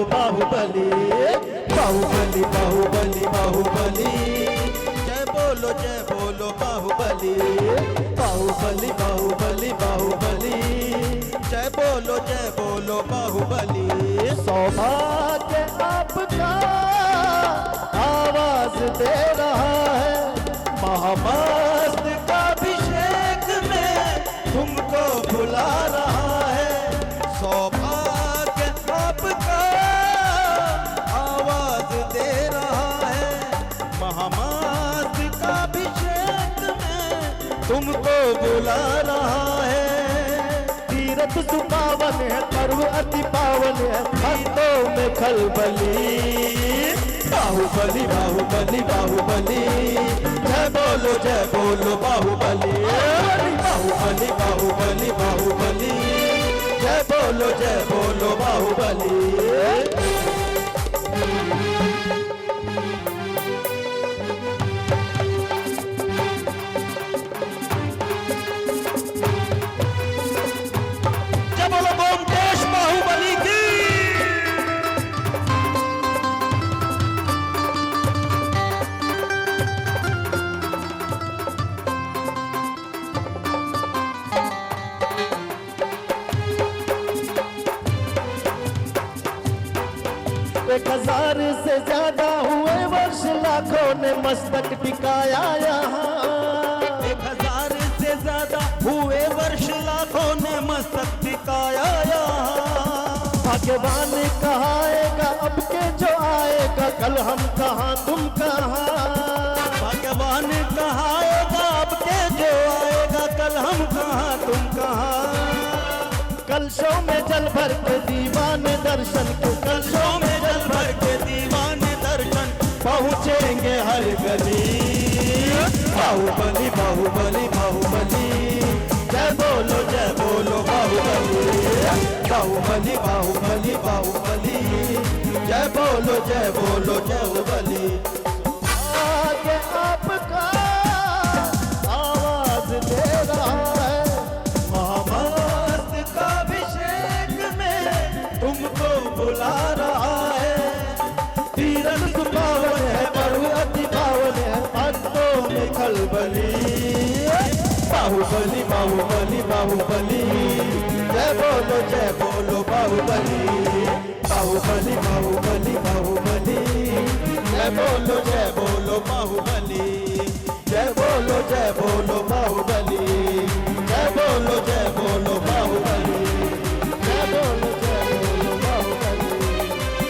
बाहुबली, बाहुबली बाहुबली बाहुबली जय बोलो बाहुबली, बाहुबली बाहुबली बाहुबली जय बोलो बाहुबली। सौभाग्य आपका आवाज दे रहा है, महामस्तक अभिषेक में तुमको बुला रहा है, सौभाग्य आपका आवाज दे रहा है, महामस्तक अभिषेक में तुमको बुला रहा है। तीरथ सुपावन है, पर्व अति पावन है, भक्तों में खलबली। बाहुबली बाहुबली बाहुबली, जय बोलो बाहुबली। बाहुबली बाहुबली बाहुबली, जय बोलो बाहुबली। एक हजार से ज्यादा हुए वर्ष, लाखों ने मस्तक टिकाया यहाँ। 1000 से ज्यादा हुए वर्ष, लाखों ने मस्तक टिकाया यहाँ। भाग्यवान कहाएगा अब के जो आएगा, कल हम कहाँ तुम कहाँ। भगवान कहाएगा अब के जो आएगा, कल हम कहाँ तुम कहाँ। कलशों में जल भर के दीवाने दर्शन के, कलशों में जल भर के दीवाने दर्शन, पहुँचेंगे हर गली। बाहुबली बाहुबली बाहुबली, जय बोलो बाहुबली। बाहुबली बाहुबली बाहुबली, जय बोलो बाहुबली। आगे आपका आवाज दे रहा है, महामस्त का अभिषेक में तुमको बुला रहा है। तीरथ सुपावन है, पर्व अति पावन है, भक्तों में खलबली। बाहुबली बाहुबली बाहुबली, जय बाहुबली बोलो बाहुबली बाहुबली, जय बोलो बाहुबली। जय बोलो बाहुबली। जय बोलो बाहुबली। जय बोलो बाहुबली।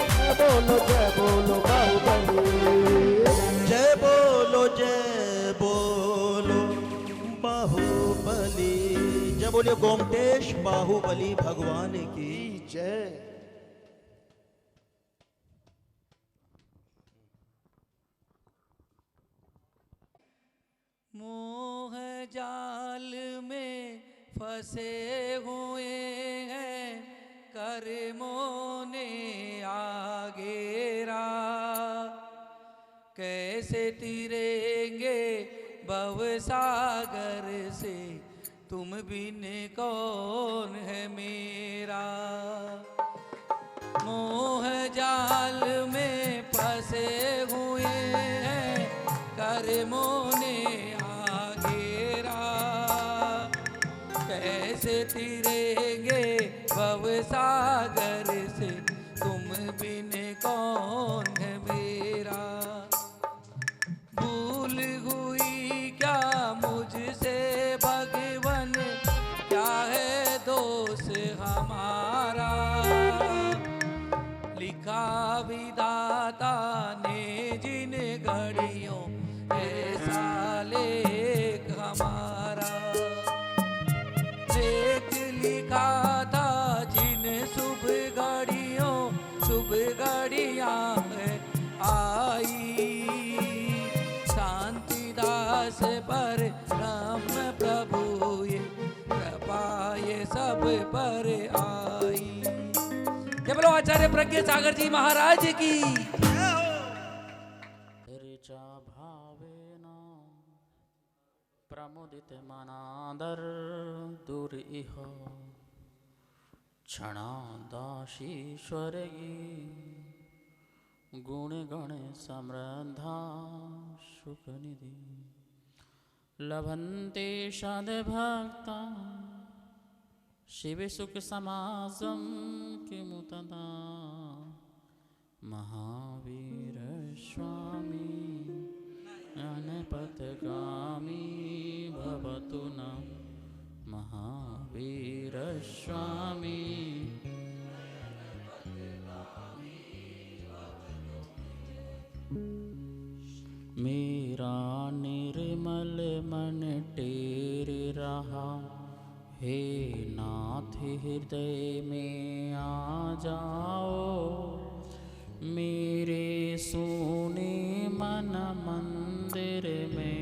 जय बोलो बाहुबली। जय बोलो बाहुबली। जय बोलिए गोमटेश बाहुबली भगवान की जय। मोह जाल में फंसे हुए हैं, कर्मों ने आगेरा। कैसे तिरेंगे भवसागर से, तुम बिन कौन है मेरा। मोह जाल में फंसे हुए हैं, कर्मों ने आगेरा। कैसे तिरेंगे भवसागर से, तुम बिन कौन है मेरा। भूल हुई क्या मुझसे भगवन, क्या है दोष हमारा। लिखा विधाता ने जिन घड़ियों, ऐसा लेख हमारा। लेख लिखा था जिन शुभ घड़ियों, शुभ घड़ियां आई। शांतिदास पर राम प्रभु ये कृपा ये सब पर आई। जय बोलो आचार्य प्रज्ञ सागर जी महाराज की। ऋचा भावेन प्रमुदित मनादर दूर इह, क्षणादाशीश्वरी गुण गण समृद्धा सुखनिधि। लभन्ते सद्भक्ता शिव सुख समाजम किमु तदा। महावीर स्वामी अनपथगामी भवतु न। महावीर स्वामी मेरा निर्मल मन टेर रहा, हे नाथ हृदय में आ जाओ, मेरे सोने मन मंदिर में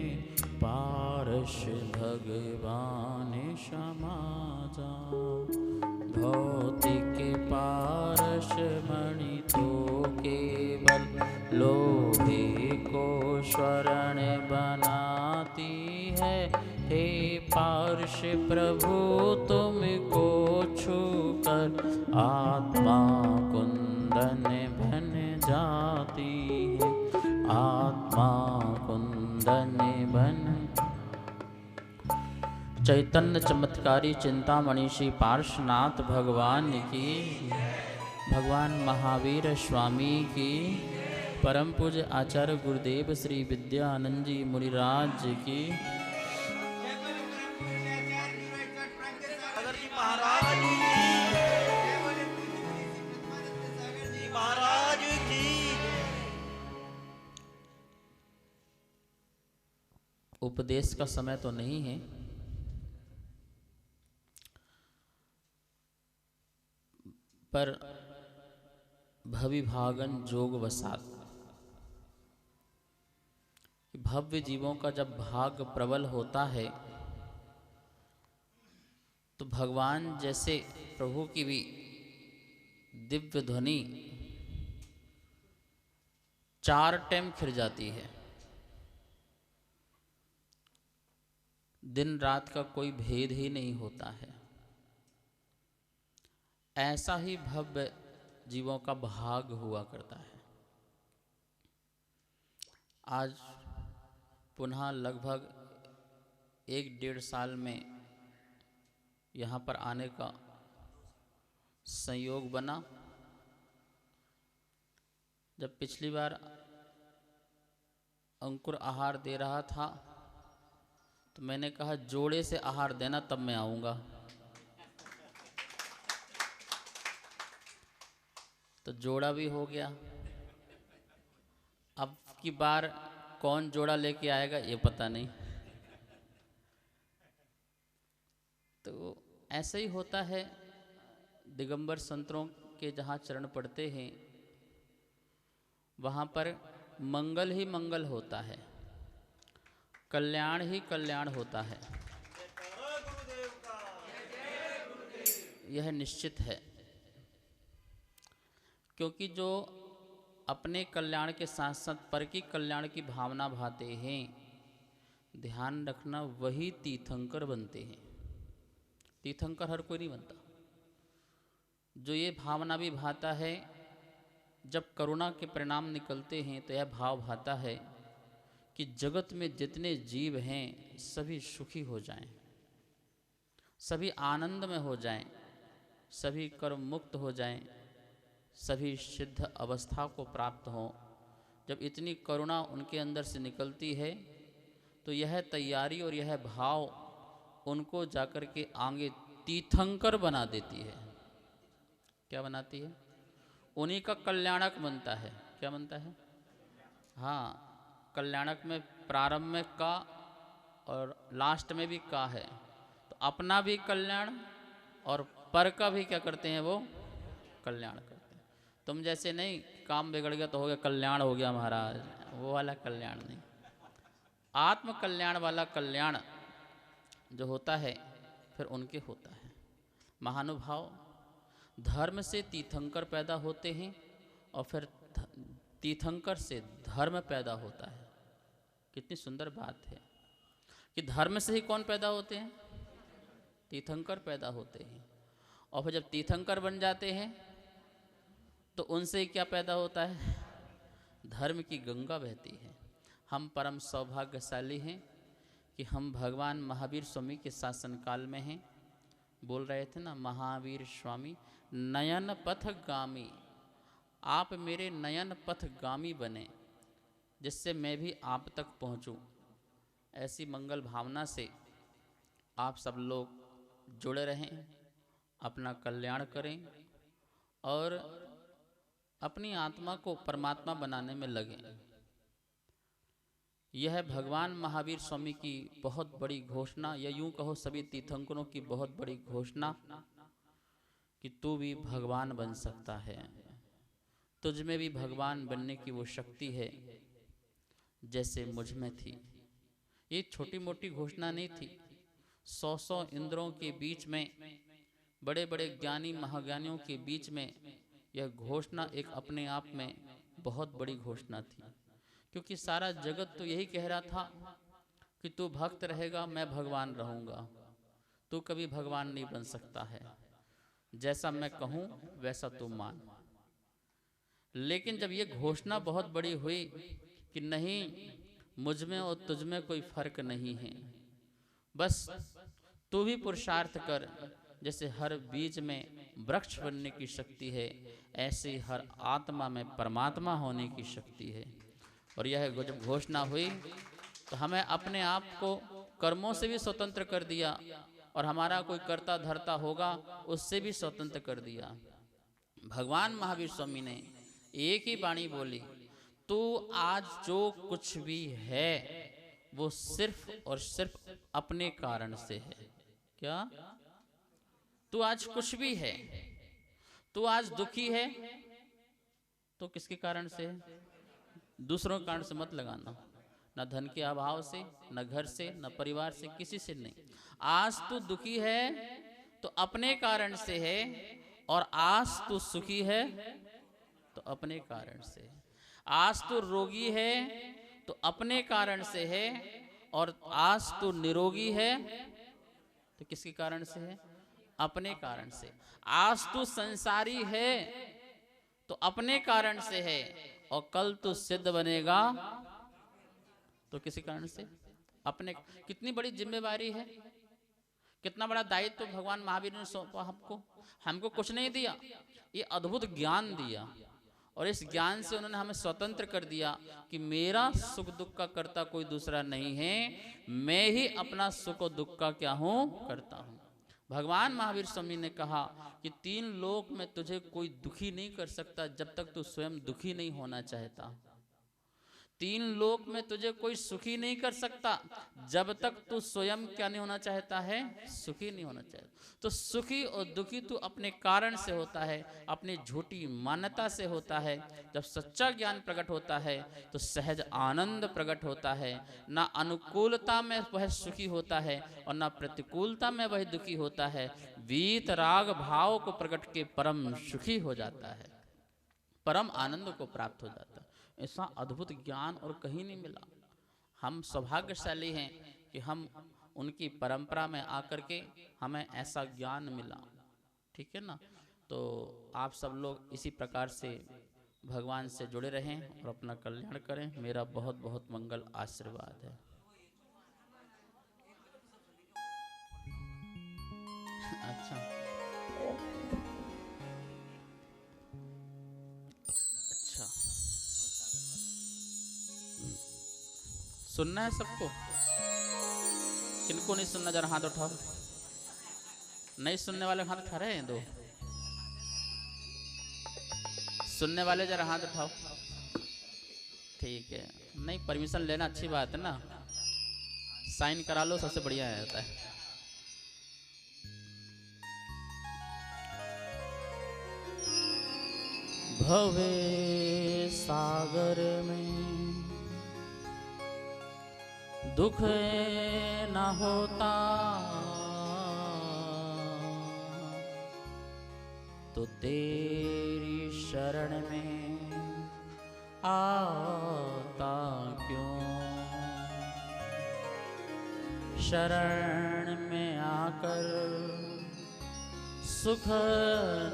पारस भगवान क्षमा जाओ। भौतिक पारस मणि तो केवल लोहे को स्वर्ण बनाती है, हे पार्श प्रभु तुमको छूकर आत्मा कुंदन बन जाती है, आत्मा कुंदन बन। चैतन्य चमत्कारी चिंतामणि श्री पार्श्वनाथ भगवान की, भगवान महावीर स्वामी की, परम पूज्य आचार्य गुरुदेव श्री विद्यानंद जी मुनिराज की, महाराज की। उपदेश का समय तो नहीं है, पर भविभागन जोग वसात, भव्य जीवों का जब भाग प्रबल होता है तो भगवान जैसे प्रभु की भी दिव्य ध्वनि 4 टाइम खिर जाती है। दिन रात का कोई भेद ही नहीं होता है। ऐसा ही भव्य जीवों का भाग हुआ करता है। आज पुनः लगभग 1-1.5 साल में यहाँ पर आने का संयोग बना। जब पिछली बार अंकुर आहार दे रहा था तो मैंने कहा जोड़े से आहार देना तब मैं आऊँगा। तो जोड़ा भी हो गया। अब की बार कौन जोड़ा लेके आएगा ये पता नहीं। तो ऐसे ही होता है, दिगंबर संतों के जहाँ चरण पड़ते हैं वहाँ पर मंगल ही मंगल होता है, कल्याण ही कल्याण होता है। यह निश्चित है, क्योंकि जो अपने कल्याण के साथ साथ पर की कल्याण की भावना भाते हैं, ध्यान रखना वही तीर्थंकर बनते हैं। तीर्थंकर हर कोई नहीं बनता। जो ये भावना भी भाता है, जब करुणा के परिणाम निकलते हैं तो यह भाव भाता है कि जगत में जितने जीव हैं सभी सुखी हो जाएं, सभी आनंद में हो जाएं, सभी कर्म मुक्त हो जाएं, सभी सिद्ध अवस्था को प्राप्त हों। जब इतनी करुणा उनके अंदर से निकलती है तो यह तैयारी और यह भाव उनको जाकर के आगे तीर्थंकर बना देती है। क्या बनाती है? उन्हीं का कल्याणक बनता है। क्या बनता है? हाँ, कल्याणक में प्रारंभ में का और लास्ट में भी का है। तो अपना भी कल्याण और पर का भी क्या करते हैं? वो कल्याण करते हैं। तुम जैसे नहीं काम बिगड़ गया तो हो गया कल्याण हो गया महाराज, वो वाला कल्याण नहीं। आत्म कल्याण वाला कल्याण जो होता है फिर उनके होता है। महानुभाव, धर्म से तीर्थंकर पैदा होते हैं और फिर तीर्थंकर से धर्म पैदा होता है। कितनी सुंदर बात है कि धर्म से ही कौन पैदा होते हैं? तीर्थंकर पैदा होते हैं। और फिर जब तीर्थंकर बन जाते हैं तो उनसे क्या पैदा होता है? धर्म की गंगा बहती है। हम परम सौभाग्यशाली हैं कि हम भगवान महावीर स्वामी के शासन काल में हैं। बोल रहे थे ना, महावीर स्वामी नयन पथगामी, आप मेरे नयन पथगामी बने जिससे मैं भी आप तक पहुंचूं। ऐसी मंगल भावना से आप सब लोग जुड़े रहें, अपना कल्याण करें और अपनी आत्मा को परमात्मा बनाने में लगें। यह भगवान महावीर स्वामी की बहुत बड़ी घोषणा, या यूं कहो सभी तीर्थंकरों की बहुत बड़ी घोषणा कि तू भी भगवान बन सकता है, तुझ में भी भगवान बनने की वो शक्ति है जैसे मुझ में थी। ये छोटी मोटी घोषणा नहीं थी। 100 इंद्रों के बीच में, बड़े बड़े ज्ञानी महाज्ञानियों के बीच में यह घोषणा एक अपने आप में बहुत बड़ी घोषणा थी, क्योंकि सारा जगत तो यही कह रहा था कि तू भक्त रहेगा, मैं भगवान रहूंगा, तू कभी भगवान नहीं बन सकता है, जैसा मैं कहूं वैसा तू मान। लेकिन जब ये घोषणा बहुत बड़ी हुई कि नहीं, मुझ में और तुझ में कोई फर्क नहीं है, बस तू भी पुरुषार्थ कर, जैसे हर बीज में वृक्ष बनने की शक्ति है, ऐसे हर आत्मा में परमात्मा होने की शक्ति है। और यह जब घोषणा हुई तो हमें अपने आप को कर्मों से भी स्वतंत्र कर दिया, और हमारा कोई कर्ता धर्ता होगा उससे भी स्वतंत्र कर दिया। भगवान महावीर स्वामी ने एक ही वाणी बोली, तू आज जो कुछ भी है वो सिर्फ और सिर्फ अपने कारण से है। क्या? तू आज कुछ भी है, तू आज दुखी है तो किसके कारण से है? दूसरों के कारण से मत लगाना, न धन के अभाव से, न घर से, न परिवार से, किसी से नहीं। आज तू दुखी है तो अपने कारण से है, और आज तू सुखी है तो अपने कारण से है। आज तू रोगी है तो अपने कारण से है, और आज तू निरोगी है तो किसके कारण से है? अपने कारण से। आज तू संसारी है तो अपने कारण से है, और कल तू सिद्ध बनेगा तो किसी कारण से? अपने। कितनी बड़ी जिम्मेवारी है, कितना बड़ा दायित्व तो भगवान महावीर ने सौंपा हमको। हमको कुछ नहीं दिया, ये अद्भुत ज्ञान दिया, और इस ज्ञान से उन्होंने हमें स्वतंत्र कर दिया कि मेरा सुख दुख का कर्ता कोई दूसरा नहीं है, मैं ही अपना सुख और दुख का क्या हूं? करता हूं। भगवान महावीर स्वामी ने कहा कि 3 लोक में तुझे कोई दुखी नहीं कर सकता जब तक तू स्वयं दुखी नहीं होना चाहता। 3 लोक में तुझे कोई सुखी नहीं कर सकता जब तक तू स्वयं क्या नहीं होना चाहता है? सुखी नहीं होना चाहता। तो सुखी और दुखी तू अपने कारण से होता है, अपनी झूठी मान्यता से होता है। जब सच्चा ज्ञान प्रकट होता है तो सहज आनंद प्रकट होता है। ना अनुकूलता में वह सुखी होता है और ना प्रतिकूलता में वह दुखी होता है। वीत राग भाव को प्रकट के परम सुखी हो जाता है, परम आनंद को प्राप्त हो जाता है। ऐसा अद्भुत ज्ञान और कहीं नहीं मिला। हम सौभाग्यशाली हैं कि हम उनकी परंपरा में आकर के हमें ऐसा ज्ञान मिला। ठीक है ना? तो आप सब लोग इसी प्रकार से भगवान से जुड़े रहें और अपना कल्याण करें। मेरा बहुत बहुत मंगल आशीर्वाद है। अच्छा, सुनना है सबको? किनको नहीं सुनना? जरा हाथ उठाओ। नहीं सुनने वाले हाथ उठा रहे हैं? 2 सुनने वाले जरा हाथ उठाओ। ठीक है, नहीं परमिशन लेना अच्छी बात है ना, साइन करा लो, सबसे बढ़िया रहता है। भवे सागर में दुख न होता तो तेरी शरण में आता क्यों? शरण में आकर सुख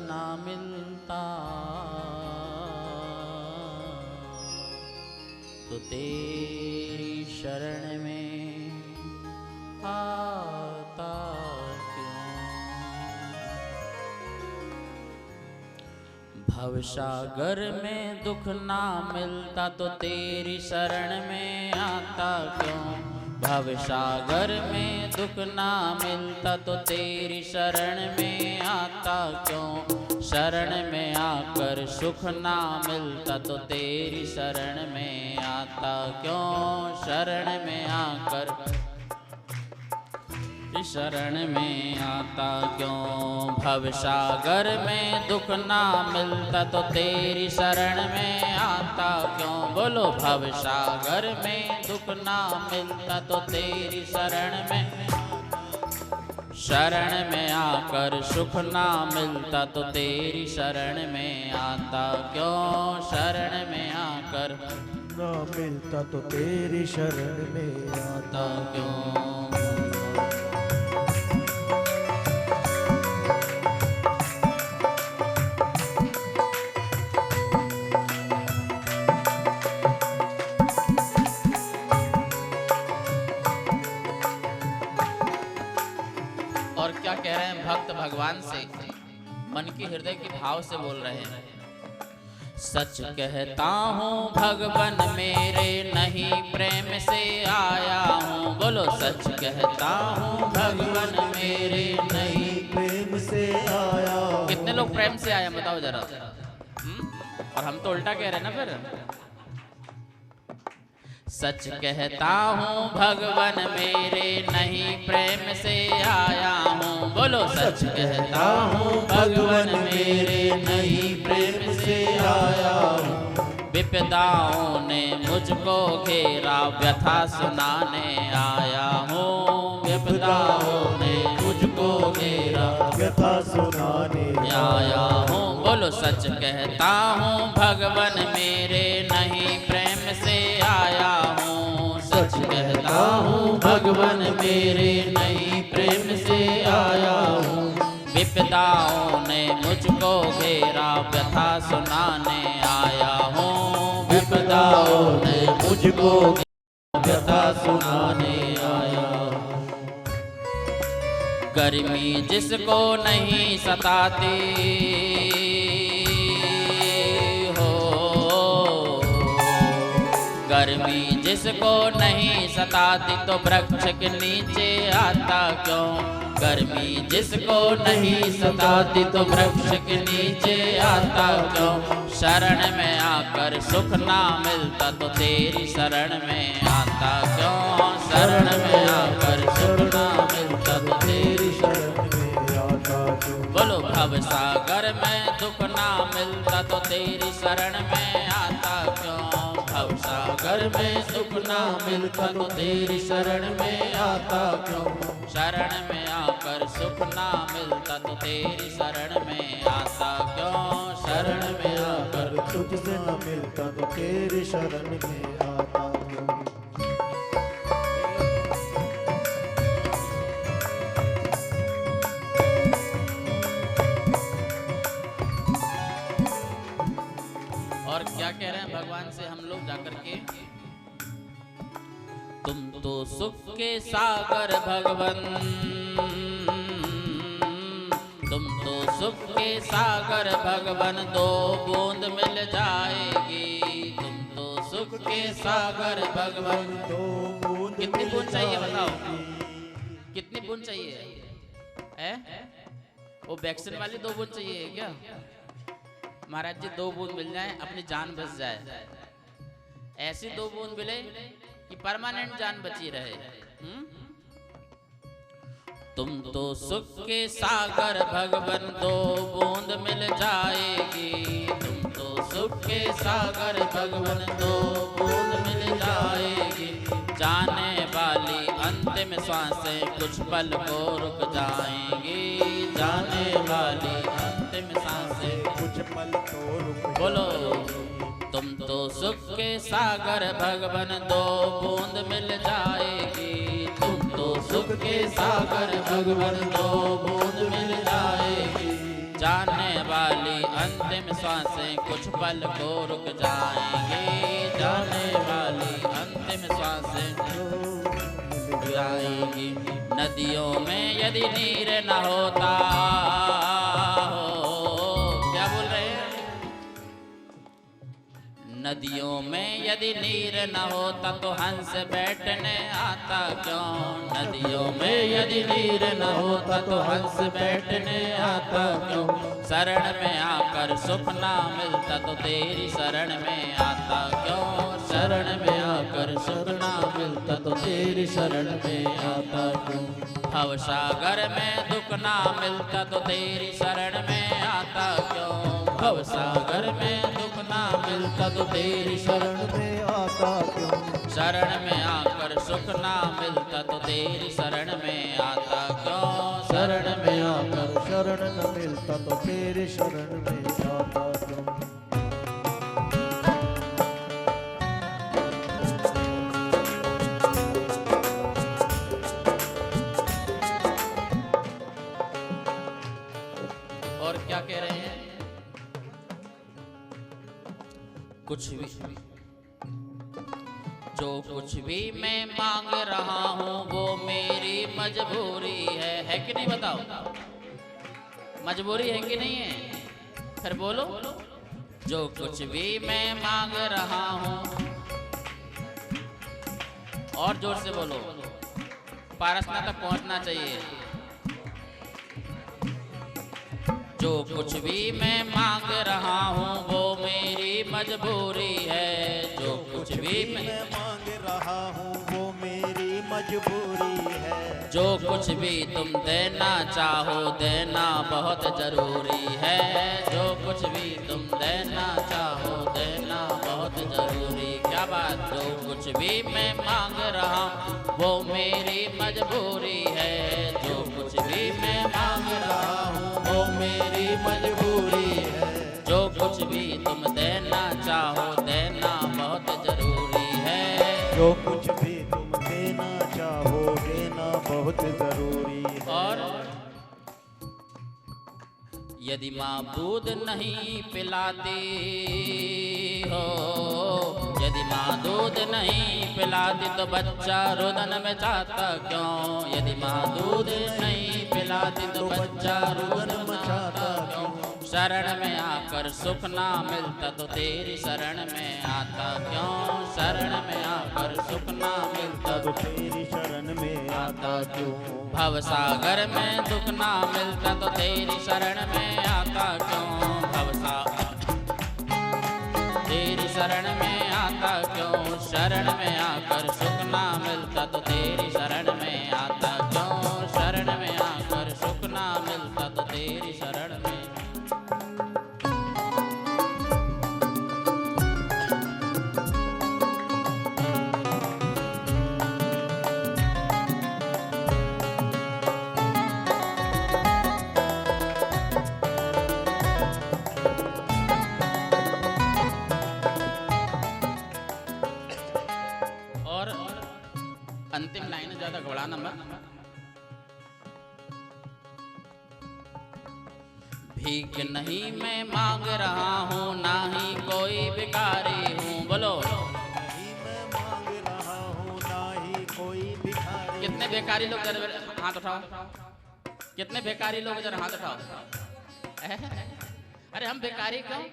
ना मिलता तो तेरी शरण में आता क्यों? भवसागर में दुख ना मिलता तो तेरी शरण में आता क्यों? भव सागर में दुख ना मिलता तो तेरी शरण में आता क्यों। शरण में आकर सुख ना मिलता तो तेरी शरण में आता क्यों। शरण में आकर शरण में आता क्यों। भव सागर में दुख ना मिलता तो तेरी शरण में आता क्यों। बोलो भव सागर में दुख ना मिलता तो तेरी शरण में। शरण में आकर सुख ना मिलता तो तेरी शरण में आता क्यों। शरण में आकर ना मिलता तो तेरी शरण में आता क्यों। और क्या कह रहे हैं भक्त भगवान से, मन के हृदय के भाव से बोल रहे हैं। सच कहता हूँ भगवन मेरे नहीं प्रेम से आया हूँ। बोलो सच कहता हूँ भगवन मेरे नहीं प्रेम से आया। कितने लोग प्रेम से आए बताओ जरा। और हम तो उल्टा कह रहे हैं ना फिर। सच कहता हूँ भगवन मेरे नहीं प्रेम से आया हूँ। बोलो सच कहता हूँ भगवन मेरे नहीं प्रेम से आया हूँ। विपदाओं ने मुझको घेरा व्यथा सुनाने आया हूँ। विपदाओं ने मुझको घेरा व्यथा सुनाने आया हूँ। बोलो सच कहता हूँ भगवन मेरे नहीं प्रेम से आया हूँ। सच कहता हूँ भगवन मेरे नहीं प्रेम से आया हूँ। विपदाओं ने मुझको घेरा व्यथा सुनाने आया हूँ। विपदाओं ने मुझको व्यथा सुनाने आया हूँ। गर्मी जिसको नहीं सताती हो, गर्मी जिसको नहीं सताती तो वृक्ष के नीचे आता क्यों। गर्मी जिसको नहीं सताती तो वृक्ष के नीचे आता क्यों। शरण में आकर सुख ना मिलता तो तेरी शरण में आता क्यों। शरण में आकर सुख ना मिलता तो तेरी शरण में आता क्यों। बोलो भव सागर में दुख ना मिलता तो तेरी शरण में आता क्यों। भव सागर में सुख ना मिलता तो तेरी शरण में आता क्यों। शरण में आकर सुख ना मिलता तो तेरी शरण में आता क्यों। शरण में आकर तुझसे न मिलता तो तेरी शरण में आता क्यों। और क्या कह रहे हैं भगवान से हम लोग जाकर के। तुम तो सुख के सागर भगवन, तुम तो सुख के सागर भगवन, दो बूंद मिल जाएगी। तुम तो सुख के सागर भगवन, दो बूंद कितनी बूंद चाहिए बताओ, कितनी बूंद चाहिए है? वो वैक्सीन वाली 2 बूंद चाहिए क्या महाराज जी? 2 बूंद मिल जाए अपनी जान बच जाए। ऐसी 2 बूंद मिले कि परमानेंट जान बची रहे। तुम तो सुख के सागर भगवन, 2 बूंद मिल जाएगी। तुम तो सुख के सागर भगवन, 2 बूंद मिल जाएगी। जाने वाली अंतिम सांसें कुछ पल को रुक जाएंगी। जाने वाली अंतिम सांसें कुछ पल को रुक। बोलो तुम तो सुख के सागर भगवन, 2 बूंद मिल जाएगी। तुम तो सुख के सागर भगवन, 2 बूंद मिल जाएगी। जाने वाली अंतिम सांसें कुछ पल को रुक जाएंगी। जाने वाली अंतिम सांसें रुक जाएंगी। नदियों में यदि नीर न होता हो, क्या बोल रहे हैं? नदियों में यदि नीर न होता तो हंस बैठने आता क्यों। नदियों में यदि नीर न होता तो हंस बैठने आता क्यों। शरण में आकर सुख ना मिलता तो तेरी शरण में आता क्यों। शरण में आकर सुख ना मिलता तो तेरी शरण में आता क्यों। भवसागर में दुख ना मिलता तो तेरी शरण में आता क्यों। भवसागर में दुख ना मिलता तो तेरी शरण में आता क्यों। शरण में आकर सुख ना मिलता तो तेरी शरण में आता क्यों। शरण में आकर शरण न मिलता तो तेरी शरण में आता क्यों। और क्या कह रहे हैं। कुछ भी जो कुछ भी मैं मांग रहा हूँ वो मेरी मजबूरी है कि नहीं बताओ। मजबूरी है कि नहीं है। फिर बोलो। जो कुछ भी मैं मांग रहा हूँ, और जोर से बोलो, पारसना तक पहुंचना चाहिए। जो कुछ भी मैं मांग रहा हूँ वो मेरी मजबूरी है। जो कुछ भी मैं मांग रहा हूँ वो मेरी मजबूरी है। जो कुछ भी तुम देना चाहो देना बहुत जरूरी है। जो कुछ भी तुम देना चाहो देना बहुत जरूरी। क्या बात। जो कुछ भी मैं मांग रहा हूँ वो मेरी मजबूरी है। जो कुछ भी मैं मांग रहा हूँ वो मेरी मजबूरी है। जो कुछ भी तुम देना चाहो देना बहुत जरूरी है। जो कुछ भी तुम देना चाहो देना बहुत जरूरी है। और यदि माँ दूध नहीं पिलाती हो, यदि माँ दूध नहीं पिलाती तो बच्चा रुदन में चाहता क्यों। यदि माँ दूध नहीं पिलाती तो बच्चा रुदन में चाहता क्यों। शरण में आकर सुख ना मिलता तो तेरी शरण में आता क्यों। शरण में आकर सुख ना मिलता तो तेरी शरण में आता क्यों। भवसागर में दुख ना मिलता तो तेरी शरण में आता क्यों। तेरी शरण में आता क्यों। शरण में आकर सुख ना मिलता तो तेरी शरण में आता क्यों। शरण में आकर सुख ना मिलता तो तेरी शरण में। अंतिम लाइन है, ज्यादा घबराना मत। भीख नहीं मैं मांग रहा हूँ ना ही कोई भिखारी हूँ। बोलो। नहीं मैं मांग रहा हूँ ना ही कोई भिखारी। कितने भिखारी लोग जरा हाथ उठाओ। कितने भिखारी लोग जरा हाथ उठाओ। अरे हम भिखारी क्यों।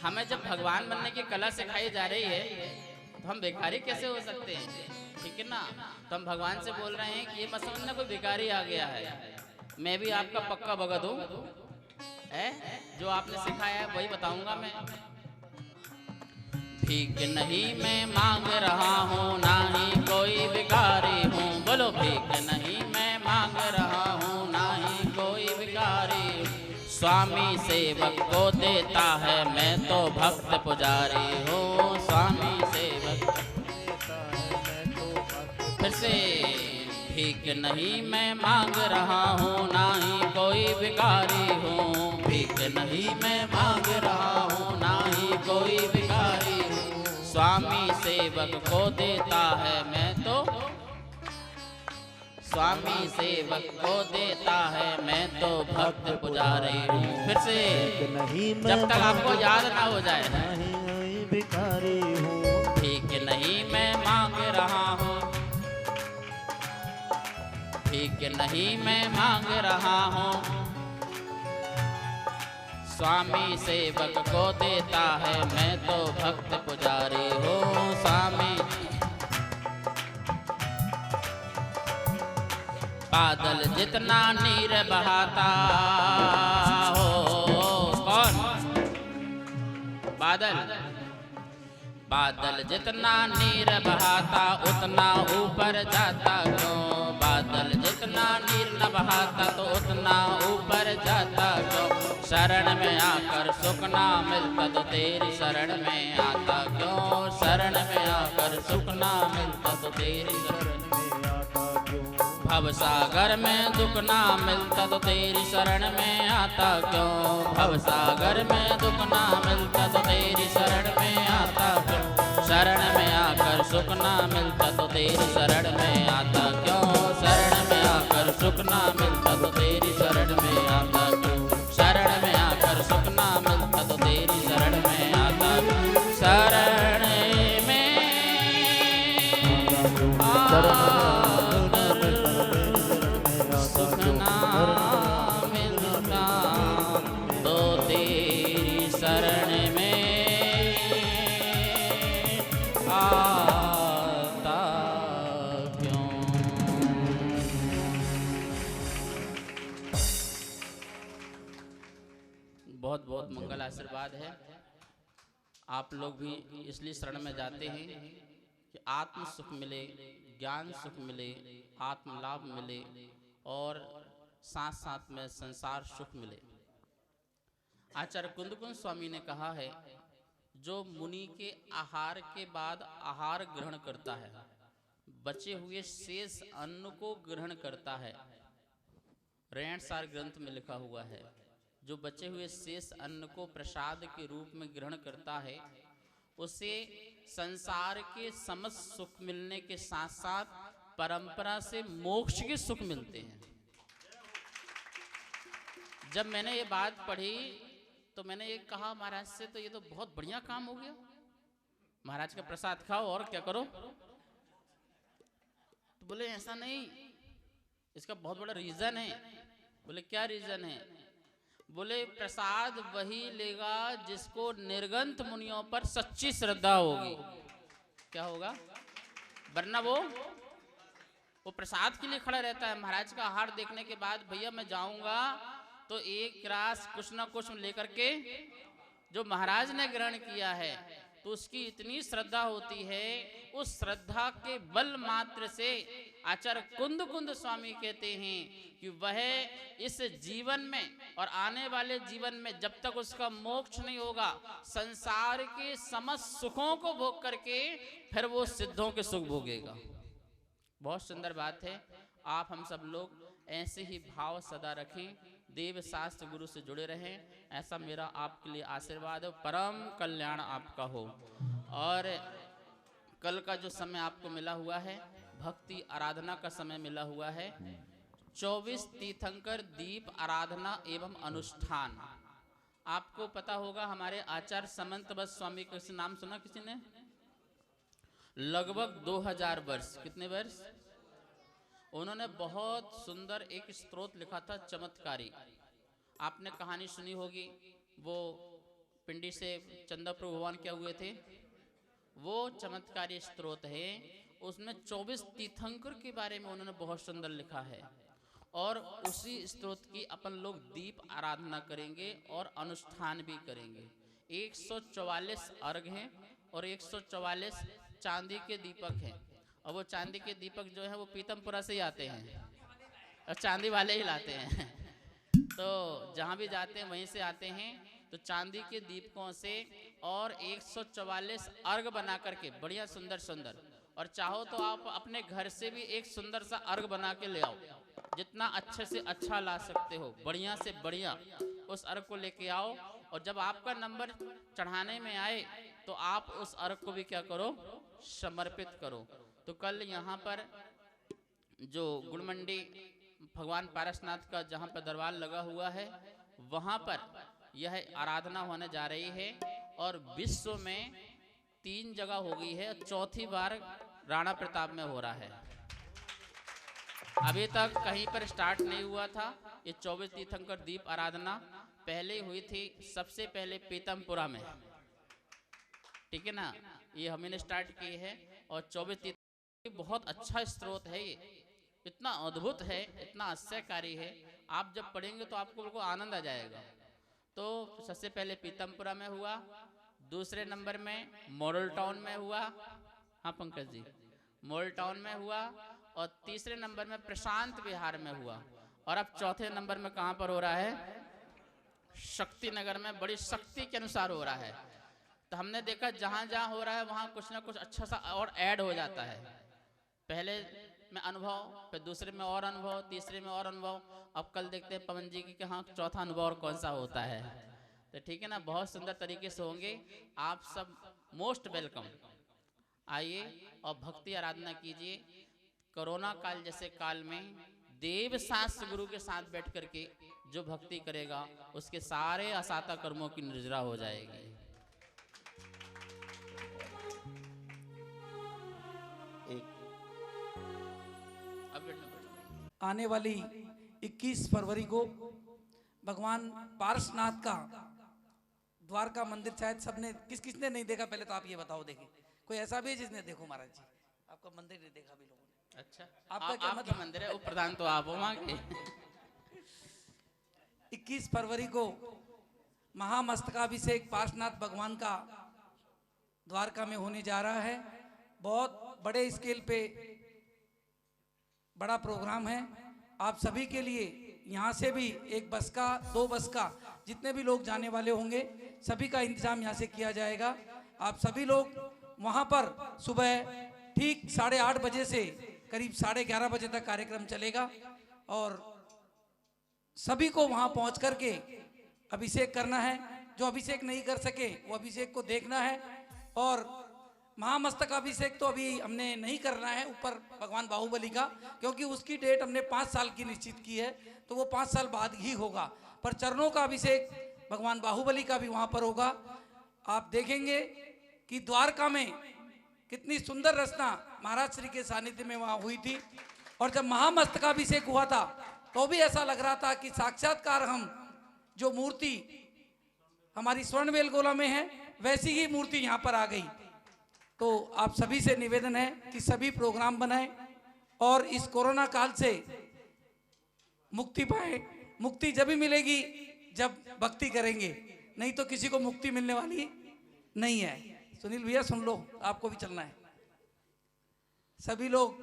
हमें जब भगवान बनने की कला सिखाई जा रही है तो हम भिखारी कैसे हो सकते हैं। ठीक है ना। तो हम भगवान से बोल रहे हैं कि ये मत समझना कोई भिखारी आ गया है। मैं भी आपका पक्का भगत हूँ। जो आपने सिखाया है वही बताऊंगा मैं। भीख नहीं मैं मांग रहा हूँ ना ही कोई भिखारी हूँ। बोलो। भीख नहीं मैं मांग रहा हूँ ना ही कोई भिखारी। स्वामी सेवक को देता है मैं तो भक्त पुजारी हूँ। स्वामी सेवक फिर से। भीख नहीं मैं मांग रहा हूँ ना ही कोई भिखारी हूँ। भीख नहीं मैं मांग रहा हूँ ना ही कोई भिखारी हूँ। स्वामी सेवक को देता है मैं तो। स्वामी सेवक को देता है मैं तो भक्त पुजारी हूँ। फिर से। जब तक आपको याद ना हो जाए। नहीं भिखारी हूँ। भीख नहीं मैं मांग रहा हूँ। भीख नहीं मैं मांग रहा हूँ। स्वामी सेवक को देता है, मैं तो भक्त पुजारी हूँ स्वामी। बादल जितना नीर बहाता हो, कौन? बादल। बादल जितना नीर बहाता उतना ऊपर जाता क्यों? बादल जितना नीर न बहाता तो उतना ऊपर जाता क्यों? शरण में आकर सुख ना मिलता तो तेरी शरण में आता क्यों? शरण में आकर सुख ना मिलता तो तेरी शरण में आता क्यों? भवसागर में दुख ना मिलता तो तेरी शरण में आता क्यों? भवसागर में दुख ना मिलता तो तेरी शरण में आता क्यों? शरण में आकर सुख ना मिलता तो तेरी शरण में आता क्यों? शरण में आकर सुख ना मिलता तो तेरी शरण में आता क्यों? शरण में आकर सुख ना मिलता तो तेरी शरण में आता क्यों? शरण में सुख ना मिलता तो तेरी शरण में आता क्यों? बहुत बहुत मंगल आशीर्वाद है। आप लोग भी इसलिए शरण में जाते हैं कि आत्म सुख मिले, ज्ञान सुख मिले, आत्म लाभ मिले और साथ साथ में संसार सुख मिले। आचार्य कुंदकुंज स्वामी ने कहा है, जो मुनि के आहार के बाद आहार ग्रहण करता है, बचे हुए शेष अन्न को ग्रहण करता है। रेणसार ग्रंथ में लिखा हुआ है, जो बचे हुए शेष अन्न को प्रसाद के रूप में ग्रहण करता है, उसे संसार के समस्त सुख मिलने के साथ साथ परंपरा से मोक्ष के सुख मिलते हैं। जब मैंने ये बात पढ़ी तो मैंने ये कहा महाराज से, तो ये तो बहुत बढ़िया काम हो गया, महाराज का प्रसाद खाओ और क्या करो। तो बोले ऐसा नहीं, इसका बहुत बड़ा रीजन है। बोले क्या रीजन है? बोले प्रसाद वही लेगा जिसको निर्गंत मुनियों पर सच्ची श्रद्धा होगी। क्या होगा? वरना वो प्रसाद के लिए खड़ा रहता है। महाराज का आहार देखने के बाद भैया मैं जाऊंगा तो एक रास कुछ ना कुछ लेकर के जो महाराज ने ग्रहण किया है, तो उसकी इतनी श्रद्धा होती है, उस श्रद्धा के बल मात्र से आचार्य कुंद स्वामी कहते हैं कि वह इस जीवन में और आने वाले जीवन में जब तक उसका मोक्ष नहीं होगा, संसार के समस्त सुखों को भोग करके फिर वो सिद्धों के सुख भोगेगा। बहुत सुंदर बात है। आप हम सब लोग ऐसे ही भाव सदा रखें, देव शास्त्र गुरु से जुड़े रहें, ऐसा मेरा आपके लिए आशीर्वाद है। परम कल्याण आपका हो। और कल का जो समय आपको मिला हुआ है, भक्ति आराधना का समय मिला हुआ है। 24 तीर्थंकर दीप आराधना एवं अनुष्ठान। आपको पता होगा हमारे आचार्य समंत बस स्वामी का नाम सुना किसी ने? लगभग 2000 वर्ष, कितने वर्ष? उन्होंने बहुत सुंदर एक स्तोत्र लिखा था, चमत्कारी। आपने कहानी सुनी होगी, वो पिंडी से चंदा प्रभु भगवान क्या हुए थे, वो चमत्कारी स्तोत्र है। उसमें 24 तीर्थंकर के बारे में उन्होंने बहुत सुंदर लिखा है। और उसी स्तोत्र की अपन लोग दीप आराधना करेंगे और अनुष्ठान भी करेंगे। 144 अर्घ हैं और 144 चांदी के दीपक हैं। और वो चांदी के दीपक जो है वो पीतमपुरा से ही आते हैं और चांदी वाले ही लाते हैं। तो जहाँ भी जाते हैं वहीं से आते हैं। तो चांदी के दीपकों से और 144 अर्घ बना करके बढ़िया सुंदर सुंदर, और चाहो तो आप अपने घर से भी एक सुंदर सा अर्घ बना के ले आओ, जितना अच्छे से अच्छा ला सकते हो, बढ़िया से बढ़िया उस अर्घ को लेके आओ। और जब आपका नंबर चढ़ाने में आए तो आप उस अर्घ को भी क्या करो, समर्पित करो। तो कल यहाँ पर जो गुड़मंडी भगवान पारसनाथ का जहाँ पर दरबार लगा हुआ है, वहाँ पर यह आराधना होने जा रही है। और विश्व में 3 जगह हो गई है, चौथी बार राणा प्रताप में हो रहा है। अभी तक कहीं पर स्टार्ट नहीं हुआ था ये 24 तीर्थंकर दीप आराधना। पहले हुई थी सबसे पहले पीतमपुरा में, ठीक है ना, ये हमने स्टार्ट की है। और 24 तीर्थंकर बहुत अच्छा स्रोत है, ये इतना अद्भुत है, इतना आश्चर्यकारी है, आप जब पढ़ेंगे तो आपको बिल्कुल आनंद आ जाएगा। तो सबसे पहले पीतमपुरा में हुआ, दूसरे नंबर में मॉडल टाउन में हुआ, हाँ पंकज जी, मॉडल टाउन में हुआ, और तीसरे नंबर में प्रशांत विहार में हुआ, और अब चौथे नंबर में कहाँ पर हो रहा है, शक्ति नगर में, बड़ी शक्ति के अनुसार हो रहा है। तो हमने देखा जहाँ जहाँ हो रहा है वहाँ कुछ ना कुछ अच्छा सा और ऐड हो जाता है, पहले में अनुभव, फिर दूसरे में और अनुभव, तीसरे में और अनुभव, अब कल देखते हैं पवन जी की कि हाँ चौथा अनुभव और कौन सा होता है। तो ठीक है ना, बहुत सुंदर तरीके से होंगे, आप सब मोस्ट वेलकम, आइए और भक्ति आराधना कीजिए। कोरोना काल जैसे काल में देव शास्त्र गुरु के साथ बैठ करके जो भक्ति करेगा उसके सारे असाता कर्मों की निर्जरा हो जाएगी। आने वाली 21 फरवरी को भगवान पार्श्वनाथ का द्वारका मंदिर, शायद सबने, किसने नहीं देखा पहले तो आप ये बताओ, देखे कोई ऐसा भी है जिसने देखो महाराज जी, आपका मंदिर नहीं देखा भी लोगों ने? अच्छा, आपका क्या मतलब मंदिर है, वो प्रधान तो आप हो वहाँ के। 21 फरवरी को महामस्तकाभिषेक पार्श्वनाथ भगवान का द्वारका में होने जा रहा है। बहुत बड़े स्केल पे बड़ा प्रोग्राम है। आप सभी के लिए यहाँ से भी एक बस का, 2 बस का, जितने भी लोग जाने वाले होंगे सभी का इंतजाम यहाँ से किया जाएगा। आप सभी लोग वहाँ पर सुबह ठीक 8:30 बजे से करीब 11:30 बजे तक कार्यक्रम चलेगा, और सभी को वहाँ पहुँच करके अभिषेक करना है। जो अभिषेक नहीं कर सके वो अभिषेक को देखना है। और महामस्तकाभिषेक तो अभी हमने नहीं करना है ऊपर भगवान बाहुबली का, क्योंकि उसकी डेट हमने 5 साल की निश्चित की है, तो वो 5 साल बाद ही होगा। पर चरणों का अभिषेक भगवान बाहुबली का भी वहाँ पर होगा। आप देखेंगे कि द्वारका में कितनी सुंदर रचना महाराज श्री के सानिध्य में वहाँ हुई थी। और जब महामस्तकाभिषेक हुआ था तो भी ऐसा लग रहा था कि साक्षात्कार हम जो मूर्ति हमारी स्वर्णवेल गोला में है वैसी ही मूर्ति यहाँ पर आ गई। तो आप सभी से निवेदन है कि सभी प्रोग्राम बनाएं और इस कोरोना काल से मुक्ति पाए। मुक्ति जब भी मिलेगी जब भक्ति करेंगे, नहीं तो किसी को मुक्ति मिलने वाली नहीं है। सुनील भैया सुन लो, आपको भी चलना है। सभी लोग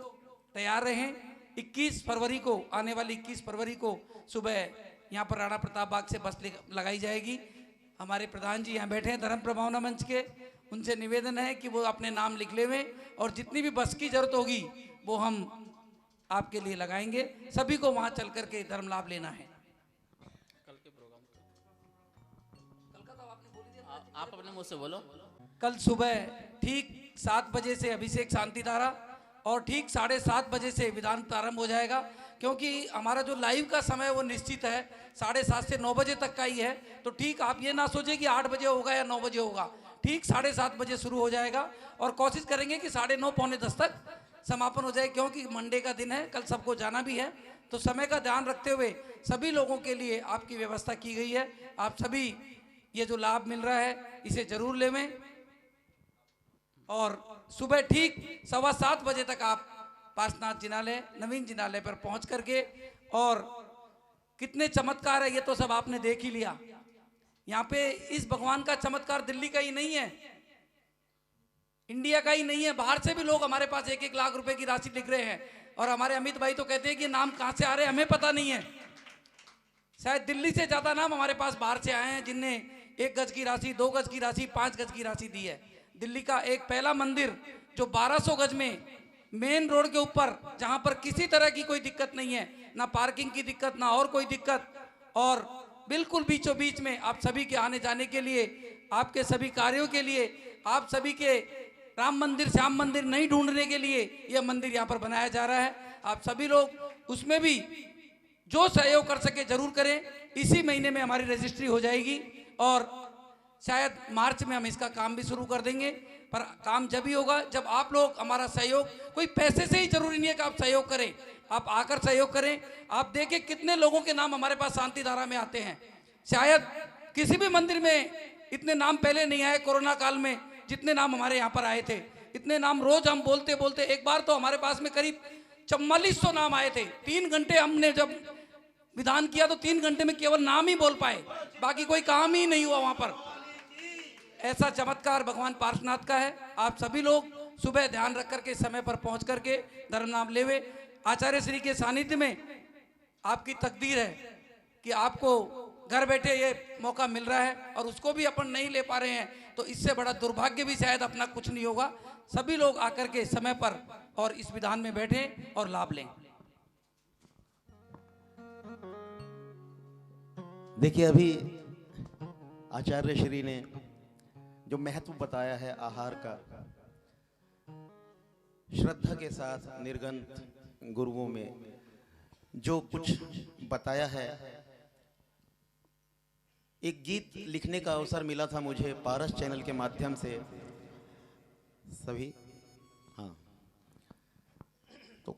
तैयार रहें। 21 फरवरी को, आने वाली 21 फरवरी को सुबह यहाँ पर राणा प्रताप बाग से बस लगाई जाएगी। हमारे प्रधान जी यहाँ बैठे हैं धर्म प्रभावना मंच के, उनसे निवेदन है कि वो अपने नाम लिख ले हुए, और जितनी भी बस की जरूरत होगी वो हम आपके लिए लगाएंगे। सभी को वहाँ चल करके धर्म लाभ लेना है। कल के प्रोग्राम कल का तो आपने बोल दिया, आप अपने मुंह से बोलो। कल सुबह ठीक 7 बजे से अभिषेक शांति धारा और ठीक 7:30 बजे से विधान प्रारंभ हो जाएगा, क्योंकि हमारा जो लाइव का समय वो निश्चित है 7:30 से 9 बजे तक का ही है। तो ठीक आप ये ना सोचें कि 8 बजे होगा या 9 बजे होगा, ठीक 7:30 बजे शुरू हो जाएगा, और कोशिश करेंगे कि 9:30 पौने 10 तक समापन हो जाए, क्योंकि मंडे का दिन है, कल सबको जाना भी है। तो समय का ध्यान रखते हुए सभी लोगों के लिए आपकी व्यवस्था की गई है। आप सभी ये जो लाभ मिल रहा है इसे जरूर लेवें, और सुबह ठीक 7:15 बजे तक आप पार्श्वनाथ जिनालय, नवीन जिनालय पर पहुंच करके, और कितने चमत्कार है ये तो सब आपने देख ही लिया। यहाँ पे इस भगवान का चमत्कार दिल्ली का ही नहीं है, इंडिया का ही नहीं है, बाहर से भी लोग हमारे पास 1-1 लाख रुपए की राशि लिख रहे हैं। और हमारे अमित भाई तो कहते हैं कि नाम कहाँ से आ रहे हैं हमें पता नहीं है। शायद दिल्ली से ज्यादा नाम हमारे पास बाहर से आए हैं, जिनने 1 गज की राशि, 2 गज की राशि, 5 गज की राशि दी है। दिल्ली का एक पहला मंदिर जो 1200 गज में मेन रोड के ऊपर, जहां पर किसी तरह की कोई दिक्कत नहीं है, ना पार्किंग की दिक्कत ना और कोई दिक्कत, और बिल्कुल बीचों बीच में आप सभी के आने जाने के लिए, आपके सभी कार्यों के लिए, आप सभी के राम मंदिर, श्याम मंदिर नहीं ढूंढने के लिए यह मंदिर यहाँ पर बनाया जा रहा है। आप सभी लोग उसमें भी जो सहयोग कर सके जरूर करें। इसी महीने में हमारी रजिस्ट्री हो जाएगी और शायद मार्च में हम इसका काम भी शुरू कर देंगे। पर काम जब ही होगा जब आप लोग हमारा सहयोग, कोई पैसे से ही जरूरी नहीं है कि आप सहयोग करें, आप आकर सहयोग करें। आप देखें कितने लोगों के नाम हमारे पास शांति धारा में आते हैं। शायद किसी भी मंदिर में इतने नाम पहले नहीं आए कोरोना काल में जितने नाम हमारे यहाँ पर आए थे। इतने नाम रोज हम बोलते बोलते एक बार तो हमारे पास में करीब 4400 नाम आए थे। 3 घंटे हमने जब विधान किया तो 3 घंटे में केवल नाम ही बोल पाए, बाकी कोई काम ही नहीं हुआ वहां पर। ऐसा चमत्कार भगवान पार्श्वनाथ का है। आप सभी लोग सुबह ध्यान रख करके समय पर पहुंच करके धर्म नाम लेवे। आचार्य श्री के सानिध्य में आपकी तकदीर है कि आपको घर बैठे ये मौका मिल रहा है और उसको भी अपन नहीं ले पा रहे हैं, तो इससे बड़ा दुर्भाग्य भी शायद अपना कुछ नहीं होगा। सभी लोग आकर के समय पर और इस विधान में बैठें और लाभ लें। देखिए, अभी आचार्य श्री ने जो महत्व बताया है आहार का, श्रद्धा के साथ निर्गंत गुरुओं में जो कुछ बताया है, एक गीत लिखने का अवसर मिला था मुझे पारस चैनल के माध्यम से। सभी हाँ, तो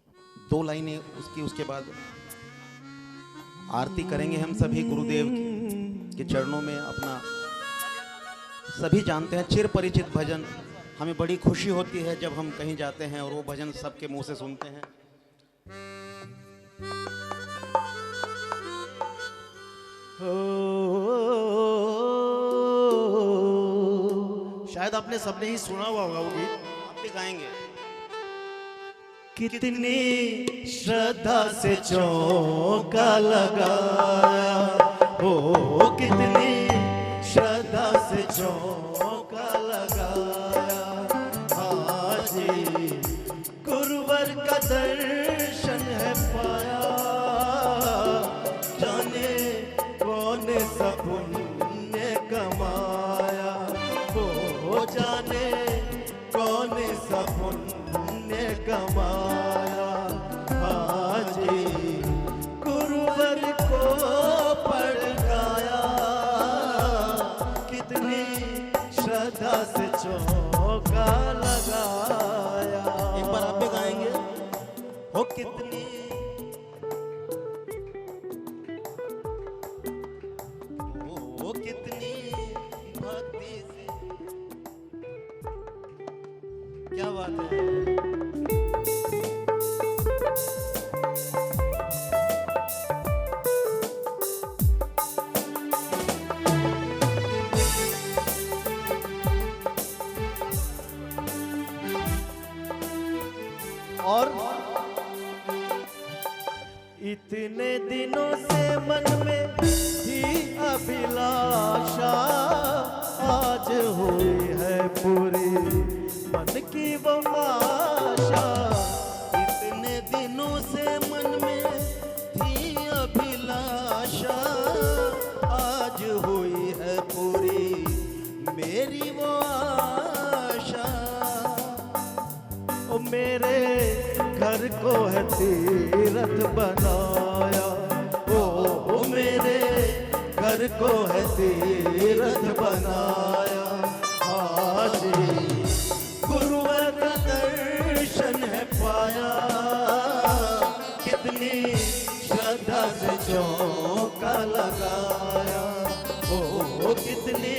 2 लाइनें उसके बाद आरती करेंगे हम सभी गुरुदेव के चरणों में। अपना सभी जानते हैं चिर परिचित भजन, हमें बड़ी खुशी होती है जब हम कहीं जाते हैं और वो भजन सबके मुंह से सुनते हैं। शायद आपने सबने ही सुना हुआ होगा वो गीत, आप भी गाएंगे। कितनी श्रद्धा से चौका लगाया हो, कितनी श्रद्धा से चौका लगाया। आज गुरुवर का दर्शन है पाया, जाने कौन सा पुण्य कमाया, हो जाने कौन सा पुण्य कमाया। आज गुरुवर को पढ़ गाया, कितनी श्रद्धा से चौका लगाया। एक बार आप भी गाएंगे। हो कितनी हो कितनी भक्ति से, क्या बात है। और इतने दिनों से मन में थी अभिलाषा, आज हुई है पूरी मन की वो आशा। इतने दिनों से मन में थी अभिलाषा, आज हुई है पूरी मेरी वो आशा। ओ मेरे घर को है तीरथ बनाया, ओ मेरे घर को है तीरथ बनाया। आज गुरुवर का दर्शन है पाया, कितनी श्रद्धा से चौका लगाया, ओ कितनी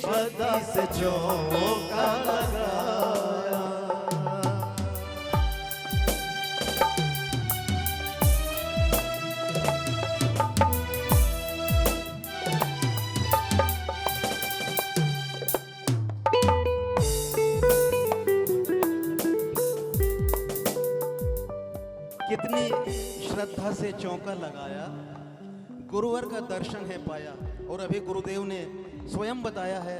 श्रद्धा से चौका लगाया। कितनी श्रद्धा से चौका लगाया, गुरुवर का दर्शन है पाया। और अभी गुरुदेव ने स्वयं बताया है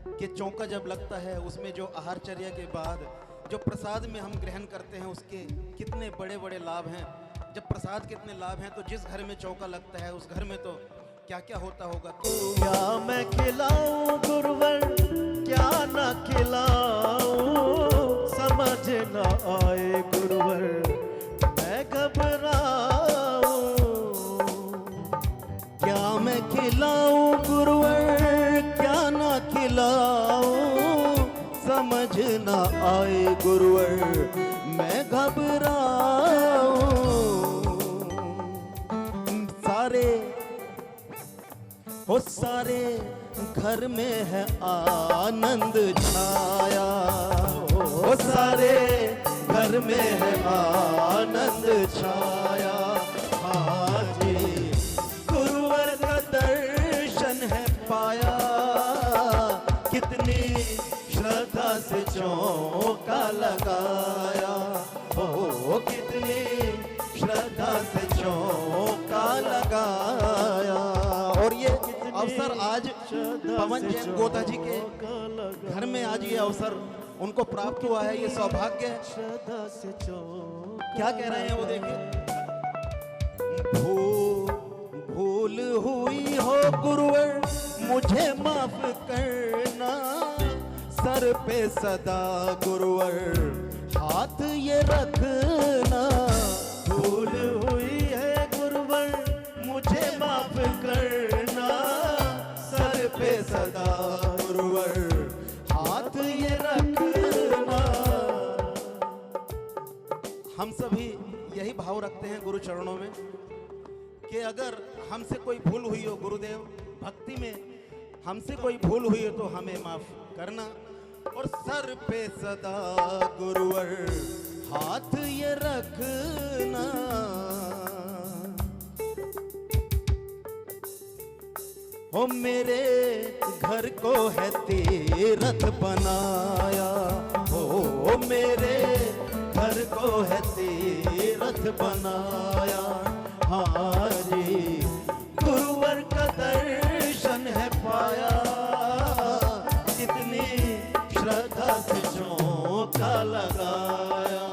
कि चौका जब लगता है उसमें जो आहारचर्या के बाद जो प्रसाद में हम ग्रहण करते हैं उसके कितने बड़े बड़े लाभ हैं। जब प्रसाद कितने लाभ हैं, तो जिस घर में चौका लगता है उस घर में तो क्या क्या होता होगा। क्या मैं खिलाऊं गुरुवर, क्या न खिलाऊं, समझ न आए गुरुवर, मैं घबराऊं। क्या मैं खिलाऊं गुरुवर, क्या ना खिलाऊं, समझ ना आए गुरुवर, मैं घबराऊं। सारे हो सारे घर में है आनंद छाया, हो सारे घर में है आनंद छाया। हाँ जी, गुरुवर का दर्शन है पाया, कितनी श्रद्धा से चौका लगाया, हो कितनी श्रद्धा से चौका लगाया। और ये अवसर आज पवन जैन गोता जी के घर में आज ये अवसर उनको प्राप्त हुआ है, ये सौभाग्य है। क्या कह रहे हैं वो देखिए। भूल हुई हो गुरुवर मुझे माफ करना, सर पे सदा गुरुवर हाथ ये रखना। भूल हुई है गुरुवर मुझे माफ करना, सर पे सदा गुरुवर हाथ ये रखना। हम सभी यही भाव रखते हैं गुरु चरणों में कि अगर हमसे कोई भूल हुई हो गुरुदेव, भक्ति में हमसे कोई भूल हुई हो तो हमें माफ करना, और सर पे सदा गुरुवर हाथ ये रखना। हो मेरे घर को है तीरथ बनाया, हो मेरे घर को है तीरथ बनाया। हाँ जी, गुरुवर का दर्शन है पाया, कितनी श्रद्धा से चौका लगाया,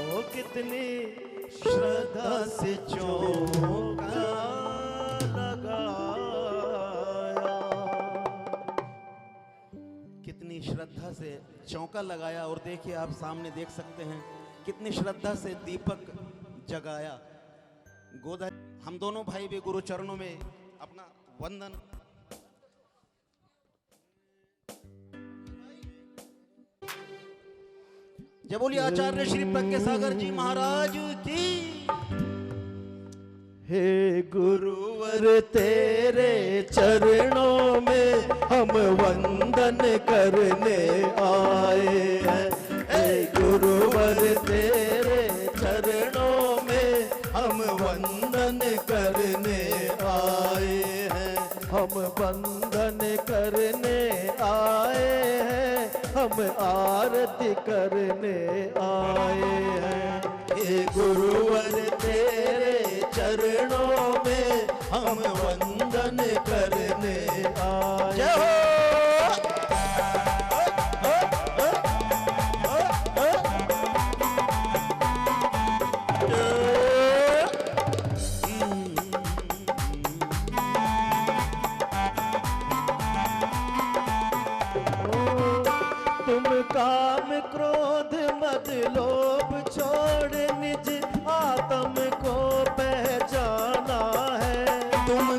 ओ कितनी श्रद्धा से चौका लगाया, कितनी श्रद्धा से चौका लगाया। और देखिए आप सामने देख सकते हैं कितनी श्रद्धा से दीपक जगाया। गोदा हम दोनों भाई भी गुरु चरणों में अपना वंदन। जय बोलिए आचार्य श्री प्रज्ञ सागर जी महाराज की। हे गुरुवर तेरे चरणों में हम वंदन करने आए हैं। हे गुरुवर तेरे चरणों में हम वंदन करने आए हैं। हम वंदन करने आए हैं, हम आरती करने आए हैं। हे गुरुवर तेरे चरणों में हम वंदन करने आए। जय हो। तुम काम क्रोध मद लोभ छोड़ निज आत्म को पहचाना है। तुम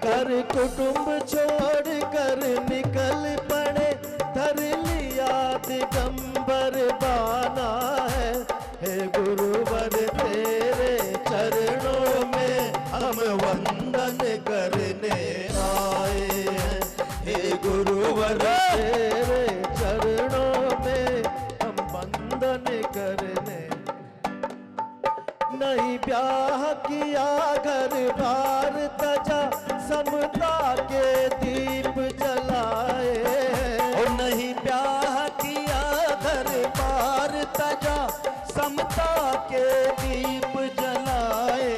कर कुटुंब छोड़ कर निकल पड़े, धर लिया दिगंबर बाना है। हे गुरुवर तेरे चरणों में हम वंदन करने आए हैं। हे गुरुवर तेरे चरणों में हम वंदन करने। नहीं ब्याह किया घर बार तजा, समता के दीप जलाए। और नहीं ब्याह किया घर बार तजा, समता के दीप जलाए।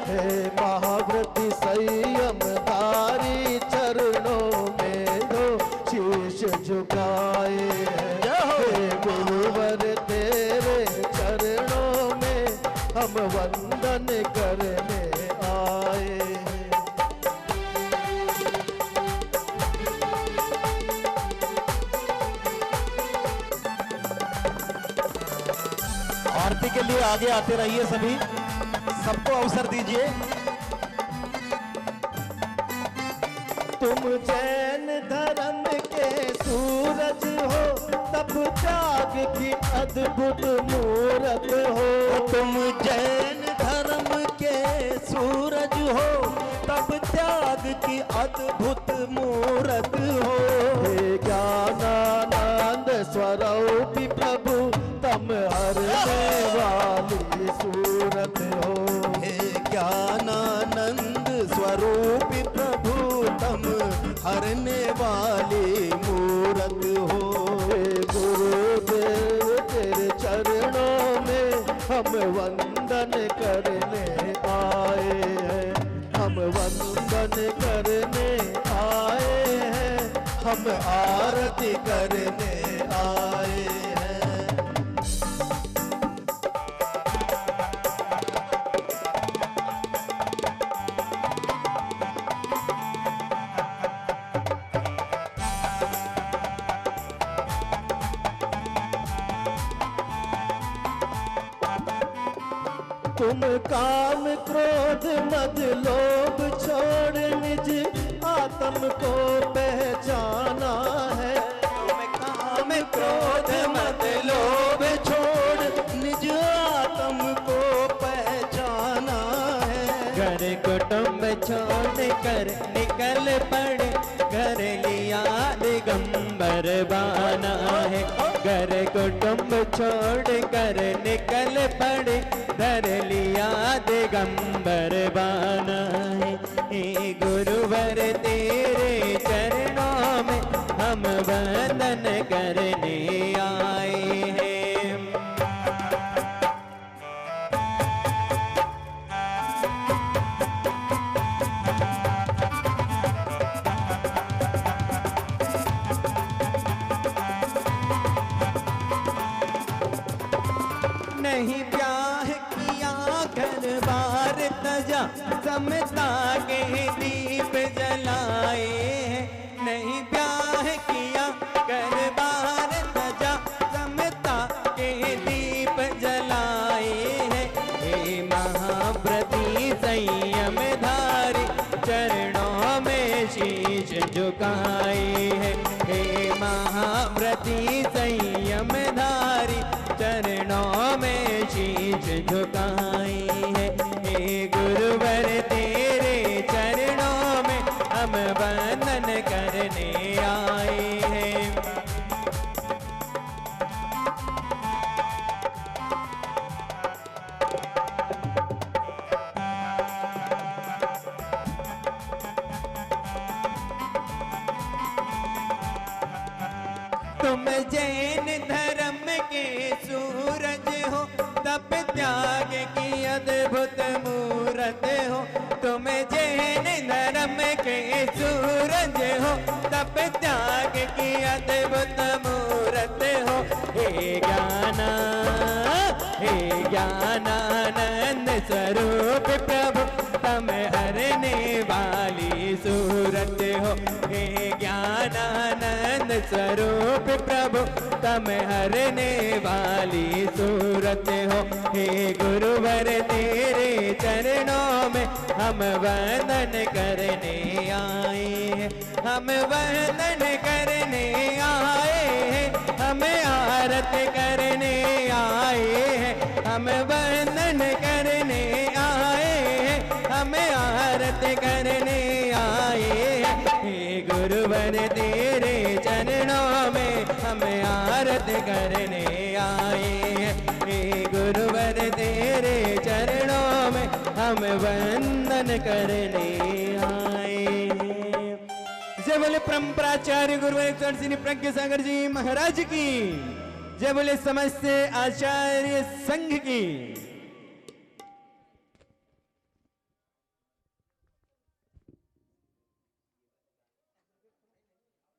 हे महाव्रती संयम धारी चरणों में दो शीश झुकाए। हे गुरुवर तेरे चरणों में हम वंदन करने आए। आरती के लिए आगे आते रहिए, सभी सबको अवसर दीजिए। तुम जैन धर्म के सूरज हो, तप त्याग की अद्भुत मूरत हो। तुम जैन धर्म के सूरज हो, तब त्याग की अद्भुत मूरत हो। हे ज्ञानानंद स्वरूपी प्रभु, तम हरने वाली सूरत हो। हे ज्ञानानंद स्वरूपी प्रभु, तम हरने वाली मूरत हो। हे गुरुदेव तेरे चरणों में हम वंदन करने आए हैं, हम वंदन करने आए हैं, हम आरती करने आए हैं। तुम काम क्रोध मद लोभ छोड़ निज आत्म को पहचाना है। तुम काम क्रोध मद लोभ छोड़ निज आत्म को पहचाना है। घर कुटुंब छोड़ कर निकल पड़े, घर लिया दिगंबर बाना है। घर कुटुंब छोड़ कर निकल पड़े, धर लिया दिगंबर बाना है। हे गुरुवर तेरे चरणों में हम वंदन करने आए हैं। नहीं ब्याह किया घर बार तजा, समता के दीप जलाए हैं। नहीं ब्याह किया घर बार तजा, समता के दीप जलाए हैं। हे महाव्रती संयम धारी, चरणों में शीश झुकाए हैं। हे महाव्रती संयम धारी, चरणों में शीश झुकाई है। हे गुरुवर तेरे चरणों में हम वंदन करने आए हैं। तुम जैन धर्म के सूरज हो, तप त्याग की अद्भुत मूरत हो। तुम जैन धर्म के सूरज हो, तप त्याग की अद्भुत मूरत हो। हे ज्ञानानंद स्वरूप प्रभु, तम हरने वाली सूरत हो। हे ज्ञानानंद स्वरूप प्रभु, तम हरने वाली सूरत हो। हे गुरुवर तेरे चरणों में हम वंदन करने आए हैं, हम वंदन करने आए हैं, हम आरती करने आए हैं, हम वंदन करने आए हैं, हम आरती करने आए हैं। हे गुरुवर तेरे चरणों में हम आरती करने आए हैं। हे गुरुवर तेरे चरणों में हम वंदन करने आए हैं। जय बोले परम्पराचार्य गुरुवर श्री प्रज्ञ सागर जी महाराज की जय। बोले समस्त आचार्य संघ की।